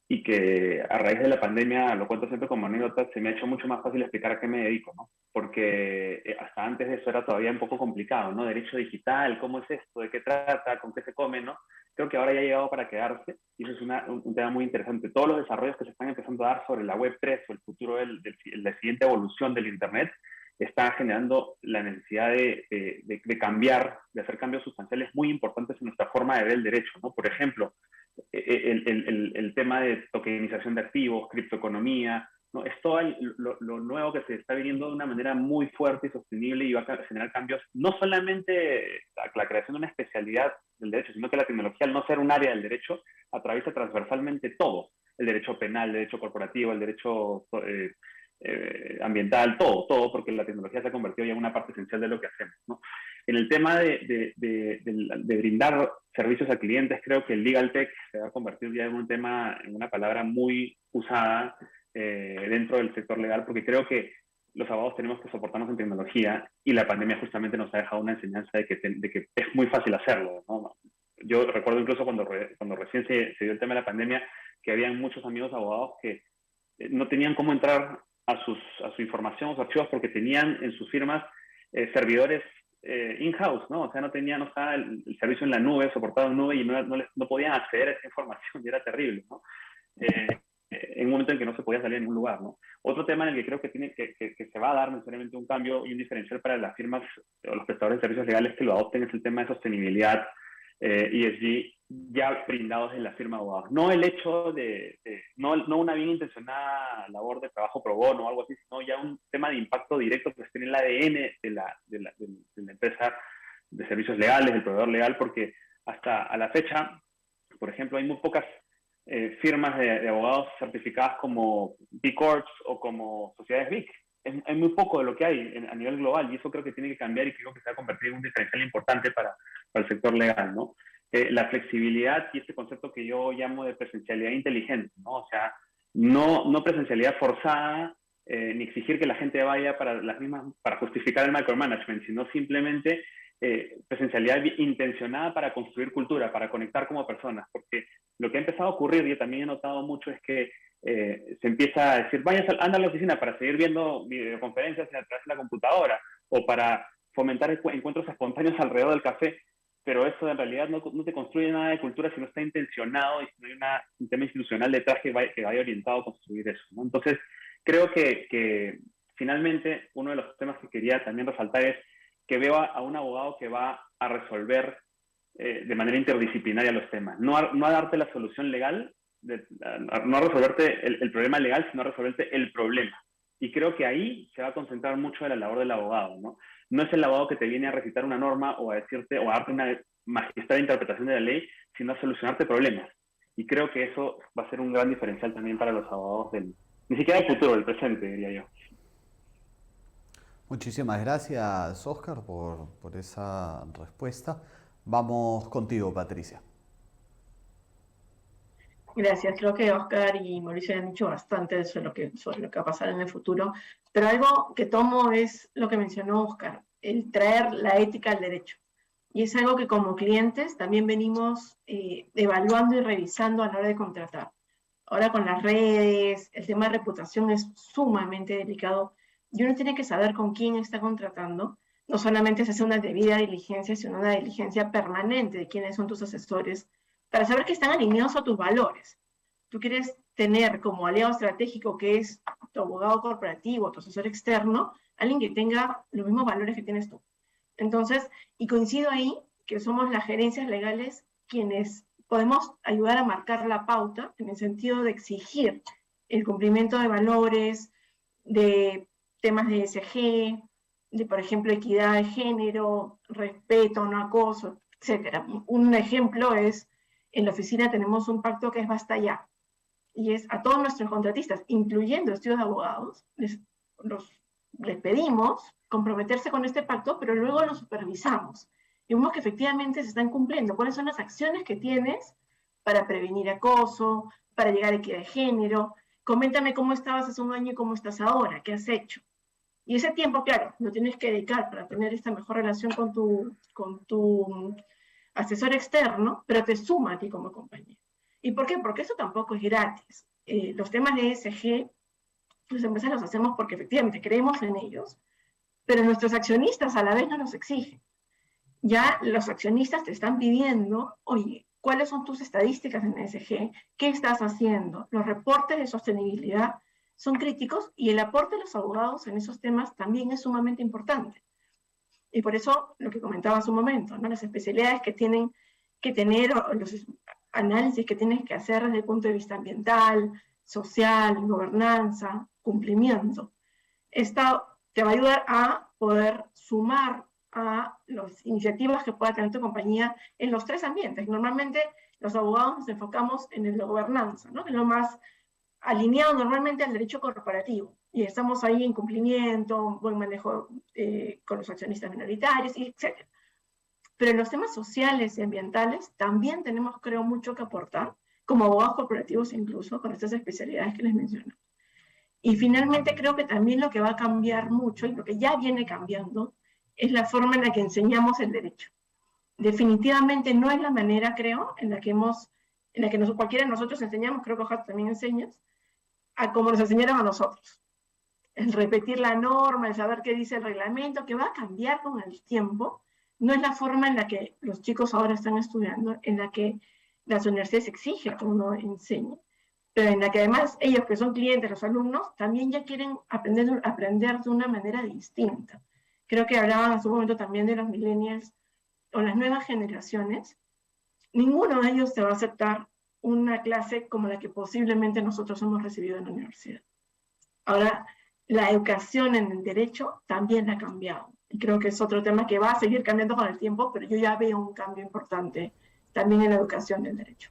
y que a raíz de la pandemia, lo cuento siempre como anécdota, se me ha hecho mucho más fácil explicar a qué me dedico, ¿no? Porque hasta antes de eso era todavía un poco complicado, ¿no? Derecho digital, ¿cómo es esto? ¿De qué trata? ¿Con qué se come? ¿No? Creo que ahora ya ha llegado para quedarse y eso es un tema muy interesante. Todos los desarrollos que se están empezando a dar sobre la Web3 o el futuro la siguiente evolución del Internet está generando la necesidad de cambiar, de hacer cambios sustanciales muy importantes en nuestra forma de ver el derecho, ¿no? Por ejemplo, el tema de tokenización de activos, criptoeconomía, ¿no? Es todo lo nuevo que se está viniendo de una manera muy fuerte y sostenible y va a generar cambios, no solamente la creación de una especialidad del derecho, sino que la tecnología, al no ser un área del derecho, atraviesa transversalmente todo, el derecho penal, el derecho corporativo, el derecho ambiental, todo, porque la tecnología se ha convertido ya en una parte esencial de lo que hacemos, ¿no? En el tema de brindar servicios a clientes, creo que el legal tech se va a convertir ya en un tema, en una palabra muy usada dentro del sector legal, porque creo que los abogados tenemos que soportarnos en tecnología y la pandemia justamente nos ha dejado una enseñanza de que es muy fácil hacerlo, ¿no? Yo recuerdo incluso cuando recién se dio el tema de la pandemia, que habían muchos amigos abogados que no tenían cómo entrar a su información o sus archivos porque tenían en sus firmas servidores in-house, ¿no? O sea, no estaba el servicio en la nube, soportado en nube, y no podían acceder a esa información y era terrible, ¿no? En un momento hotel que no se podía salir en ningún lugar, ¿no? Otro tema en el que creo que, que se va a dar necesariamente un cambio y un diferencial para las firmas o los prestadores de servicios legales que lo adopten es el tema de sostenibilidad, ESG, ya brindados en la firma de abogados. No el hecho no una bien intencionada labor de trabajo pro bono o algo así, sino ya un tema de impacto directo que tiene el ADN de la empresa de servicios legales, del proveedor legal, porque hasta a la fecha, por ejemplo, hay muy pocas firmas de abogados certificadas como B Corps o como sociedades BIC. Es muy poco de lo que hay a nivel global, y eso creo que tiene que cambiar y creo que se va a convertir en un diferencial importante para el sector legal, ¿no? La flexibilidad y este concepto que yo llamo de presencialidad inteligente, ¿no? O sea, no presencialidad forzada, ni exigir que la gente vaya para justificar el micromanagement, sino simplemente presencialidad intencionada para construir cultura, para conectar como personas, porque lo que ha empezado a ocurrir, y también he notado mucho, es que se empieza a decir, anda a la oficina para seguir viendo videoconferencias a través de la computadora, o para fomentar encuentros espontáneos alrededor del café, pero eso en realidad no te construye nada de cultura si no está intencionado y si no hay un tema institucional detrás que vaya orientado a construir eso, ¿no? Entonces, creo que finalmente uno de los temas que quería también resaltar es que veo a un abogado que va a resolver de manera interdisciplinaria los temas, no a darte la solución legal, no a resolverte el problema legal, sino a resolverte el problema. Y creo que ahí se va a concentrar mucho de la labor del abogado, ¿no? No es el abogado que te viene a recitar una norma o a decirte o a darte una magistrada interpretación de la ley, sino a solucionarte problemas. Y creo que eso va a ser un gran diferencial también para los abogados ni siquiera del futuro, del presente, diría yo. Muchísimas gracias, Oscar, por esa respuesta. Vamos contigo, Patricia. Gracias. Creo que Oscar y Mauricio han dicho bastante sobre lo que va a pasar en el futuro, pero algo que tomo es lo que mencionó Oscar, el traer la ética al derecho. Y es algo que como clientes también venimos evaluando y revisando a la hora de contratar. Ahora con las redes, el tema de reputación es sumamente delicado y uno tiene que saber con quién está contratando. No solamente se hace una debida diligencia, sino una diligencia permanente de quiénes son tus asesores, para saber que están alineados a tus valores. Tú quieres tener como aliado estratégico, que es tu abogado corporativo, tu asesor externo, alguien que tenga los mismos valores que tienes tú. Entonces, y coincido ahí que somos las gerencias legales quienes podemos ayudar a marcar la pauta en el sentido de exigir el cumplimiento de valores, de temas de ESG, de, por ejemplo, equidad de género, respeto, no acoso, etc. Un ejemplo es, en la oficina tenemos un pacto que es Basta Ya, y es a todos nuestros contratistas, incluyendo estudios de abogados, les pedimos comprometerse con este pacto, pero luego lo supervisamos. Y vemos que efectivamente se están cumpliendo. ¿Cuáles son las acciones que tienes para prevenir acoso, para llegar a equidad de género? Coméntame cómo estabas hace un año y cómo estás ahora, qué has hecho. Y ese tiempo, claro, lo tienes que dedicar para tener esta mejor relación con tu asesor externo, pero te suma a ti como compañía. ¿Y por qué? Porque eso tampoco es gratis. Los temas de ESG, las empresas los hacemos porque efectivamente creemos en ellos, pero nuestros accionistas a la vez no los exigen. Ya los accionistas te están pidiendo, oye, ¿cuáles son tus estadísticas en ESG? ¿Qué estás haciendo? Los reportes de sostenibilidad son críticos y el aporte de los abogados en esos temas también es sumamente importante. Y por eso, lo que comentaba hace un momento, ¿no? Las especialidades que tienen que tener, o los análisis que tienes que hacer desde el punto de vista ambiental, social, gobernanza, cumplimiento. Esto te va a ayudar a poder sumar a las iniciativas que pueda tener tu compañía en los tres ambientes. Normalmente los abogados nos enfocamos en el de gobernanza, ¿no? En lo más alineado normalmente al derecho corporativo. Y estamos ahí en cumplimiento, buen manejo con los accionistas minoritarios, etc. Pero en los temas sociales y ambientales también tenemos, creo, mucho que aportar, como abogados corporativos incluso, con estas especialidades que les menciono. Y finalmente creo que también lo que va a cambiar mucho, y lo que ya viene cambiando, es la forma en la que enseñamos el derecho. Definitivamente no es la manera, creo, en la que cualquiera de nosotros enseñamos, creo que Ojalá también enseñas, a como nos enseñaron a nosotros. El repetir la norma, el saber qué dice el reglamento, que va a cambiar con el tiempo, no es la forma en la que los chicos ahora están estudiando, en la que las universidades exigen que uno enseñe. pero en la que además ellos que son clientes, los alumnos, también ya quieren aprender de una manera distinta. Creo que hablaban en su momento también de los millennials o las nuevas generaciones. Ninguno de ellos te va a aceptar una clase como la que posiblemente nosotros hemos recibido en la universidad. Ahora, la educación en el derecho también ha cambiado. Y creo que es otro tema que va a seguir cambiando con el tiempo, pero yo ya veo un cambio importante también en la educación del derecho.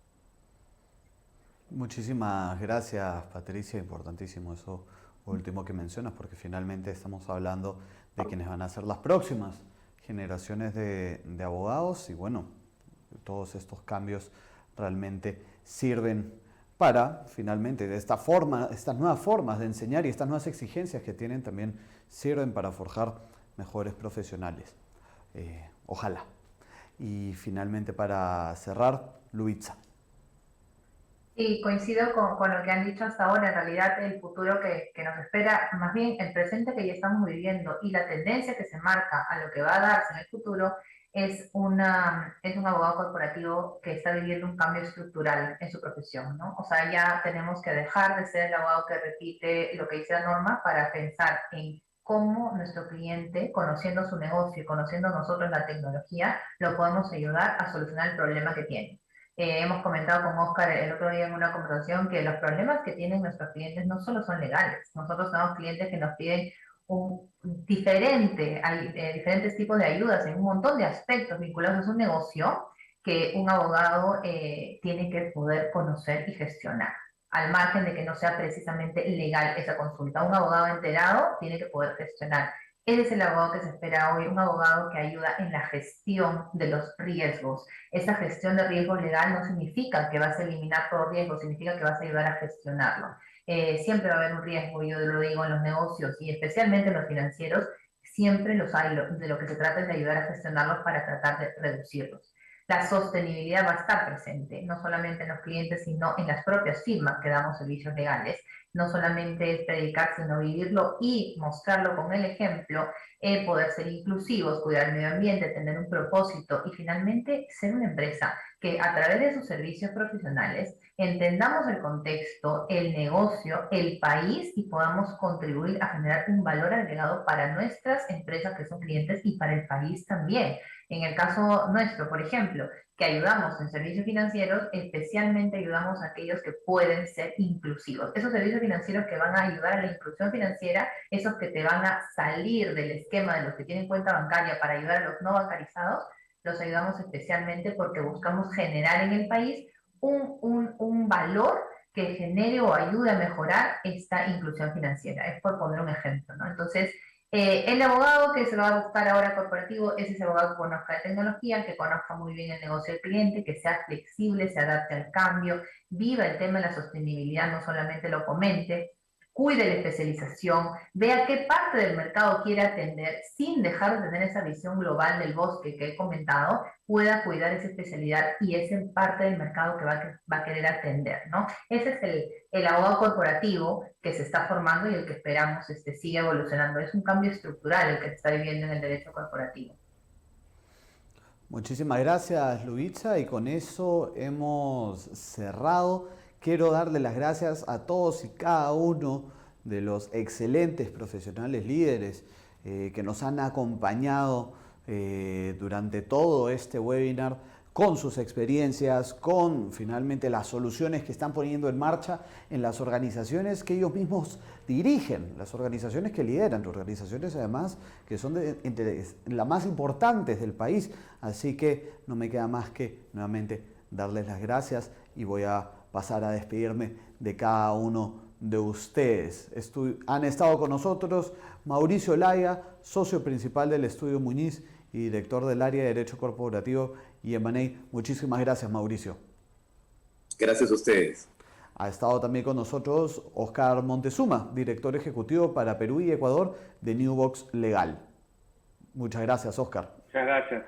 Muchísimas gracias, Patricia. Importantísimo eso último que mencionas, porque finalmente estamos hablando de quienes van a ser las próximas generaciones de abogados y bueno, todos estos cambios realmente sirven para finalmente de esta forma, estas nuevas formas de enseñar y estas nuevas exigencias que tienen también sirven para forjar mejores profesionales. Ojalá. Y finalmente para cerrar, Luitza. Y coincido con lo que han dicho hasta ahora. En realidad, el futuro que nos espera, más bien el presente que ya estamos viviendo y la tendencia que se marca a lo que va a darse en el futuro, es un abogado corporativo que está viviendo un cambio estructural en su profesión, ¿no? O sea, ya tenemos que dejar de ser el abogado que repite lo que dice la norma para pensar en cómo nuestro cliente, conociendo su negocio y conociendo nosotros la tecnología, lo podemos ayudar a solucionar el problema que tiene. Hemos comentado con Oscar el otro día en una conversación que los problemas que tienen nuestros clientes no solo son legales. Nosotros tenemos clientes que nos piden diferentes tipos de ayudas en un montón de aspectos vinculados a su negocio que un abogado tiene que poder conocer y gestionar, al margen de que no sea precisamente legal esa consulta. Un abogado enterado tiene que poder gestionar. Ese es el abogado que se espera hoy, un abogado que ayuda en la gestión de los riesgos. Esa gestión de riesgo legal no significa que vas a eliminar todo riesgo, significa que vas a ayudar a gestionarlo. Siempre va a haber un riesgo, yo lo digo, en los negocios y especialmente en los financieros, siempre los hay. De lo que se trata es de ayudar a gestionarlos para tratar de reducirlos. La sostenibilidad va a estar presente, no solamente en los clientes, sino en las propias firmas que damos servicios legales. No solamente es predicar, sino vivirlo y mostrarlo con el ejemplo, poder ser inclusivos, cuidar el medio ambiente, tener un propósito y finalmente ser una empresa que a través de sus servicios profesionales entendamos el contexto, el negocio, el país y podamos contribuir a generar un valor agregado para nuestras empresas que son clientes y para el país también. En el caso nuestro, por ejemplo, que ayudamos en servicios financieros, especialmente ayudamos a aquellos que pueden ser inclusivos. Esos servicios financieros que van a ayudar a la inclusión financiera, esos que te van a salir del esquema de los que tienen cuenta bancaria para ayudar a los no bancarizados, los ayudamos especialmente porque buscamos generar en el país un valor que genere o ayude a mejorar esta inclusión financiera. Es por poner un ejemplo, ¿no? Entonces, el abogado que se va a buscar ahora corporativo es ese abogado que conozca de tecnología, que conozca muy bien el negocio del cliente, que sea flexible, se adapte al cambio, viva el tema de la sostenibilidad, no solamente lo comente, cuide la especialización, vea qué parte del mercado quiere atender sin dejar de tener esa visión global del bosque que he comentado, pueda cuidar esa especialidad y esa parte del mercado que va a querer atender, ¿no? Ese es el abogado corporativo que se está formando y el que esperamos siga evolucionando. Es un cambio estructural el que se está viviendo en el derecho corporativo. Muchísimas gracias, Luitza, y con eso hemos cerrado. Quiero darle las gracias a todos y cada uno de los excelentes profesionales líderes que nos han acompañado durante todo este webinar con sus experiencias, con finalmente las soluciones que están poniendo en marcha en las organizaciones que ellos mismos dirigen, las organizaciones que lideran, organizaciones además que son las más importantes del país. Así que no me queda más que nuevamente darles las gracias y voy a pasar a despedirme de cada uno de ustedes. Han estado con nosotros Mauricio Laya, socio principal del Estudio Muñiz y director del área de Derecho Corporativo y M&A. Muchísimas gracias, Mauricio. Gracias a ustedes. Ha estado también con nosotros Oscar Montezuma, director ejecutivo para Perú y Ecuador de Newbox Legal. Muchas gracias, Oscar. Muchas gracias.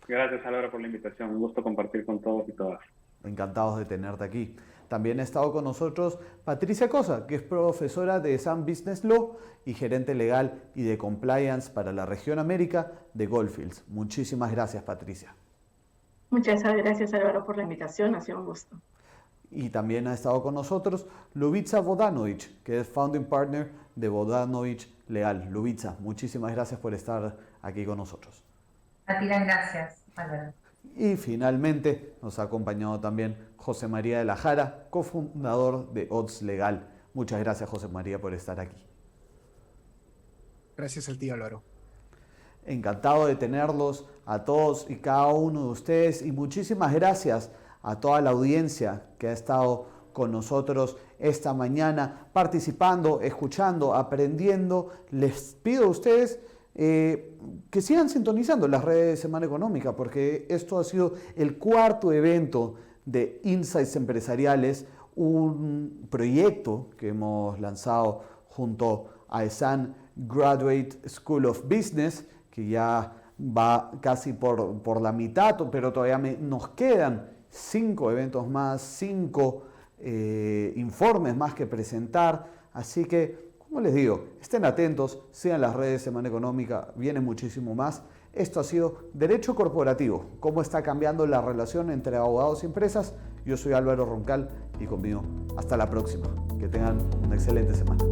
Gracias, Álvaro, por la invitación. Un gusto compartir con todos y todas. Encantados de tenerte aquí. También ha estado con nosotros Patricia Cosa, que es profesora de Sam Business Law y gerente legal y de compliance para la región América de Goldfields. Muchísimas gracias, Patricia. Muchas gracias, Álvaro, por la invitación. Ha sido un gusto. Y también ha estado con nosotros Ljubica Vodanovic, que es Founding Partner de Vodanovic Legal. Ljubica, muchísimas gracias por estar aquí con nosotros. A ti las gracias, Álvaro. Y finalmente nos ha acompañado también José María de la Jara, cofundador de Odds Legal. Muchas gracias, José María, por estar aquí. Gracias a ti, Álvaro. Encantado de tenerlos a todos y cada uno de ustedes, y muchísimas gracias a toda la audiencia que ha estado con nosotros esta mañana, participando, escuchando, aprendiendo. Les pido a ustedes que sigan sintonizando las redes de Semana Económica, porque esto ha sido el cuarto evento de Insights Empresariales, un proyecto que hemos lanzado junto a ESAN Graduate School of Business, que ya va casi por la mitad, pero todavía nos quedan 5 eventos más, 5 informes más que presentar. Así que, como les digo, estén atentos, sigan las redes de Semana Económica, viene muchísimo más. Esto ha sido Derecho Corporativo, cómo está cambiando la relación entre abogados y empresas. Yo soy Álvaro Roncal y conmigo hasta la próxima. Que tengan una excelente semana.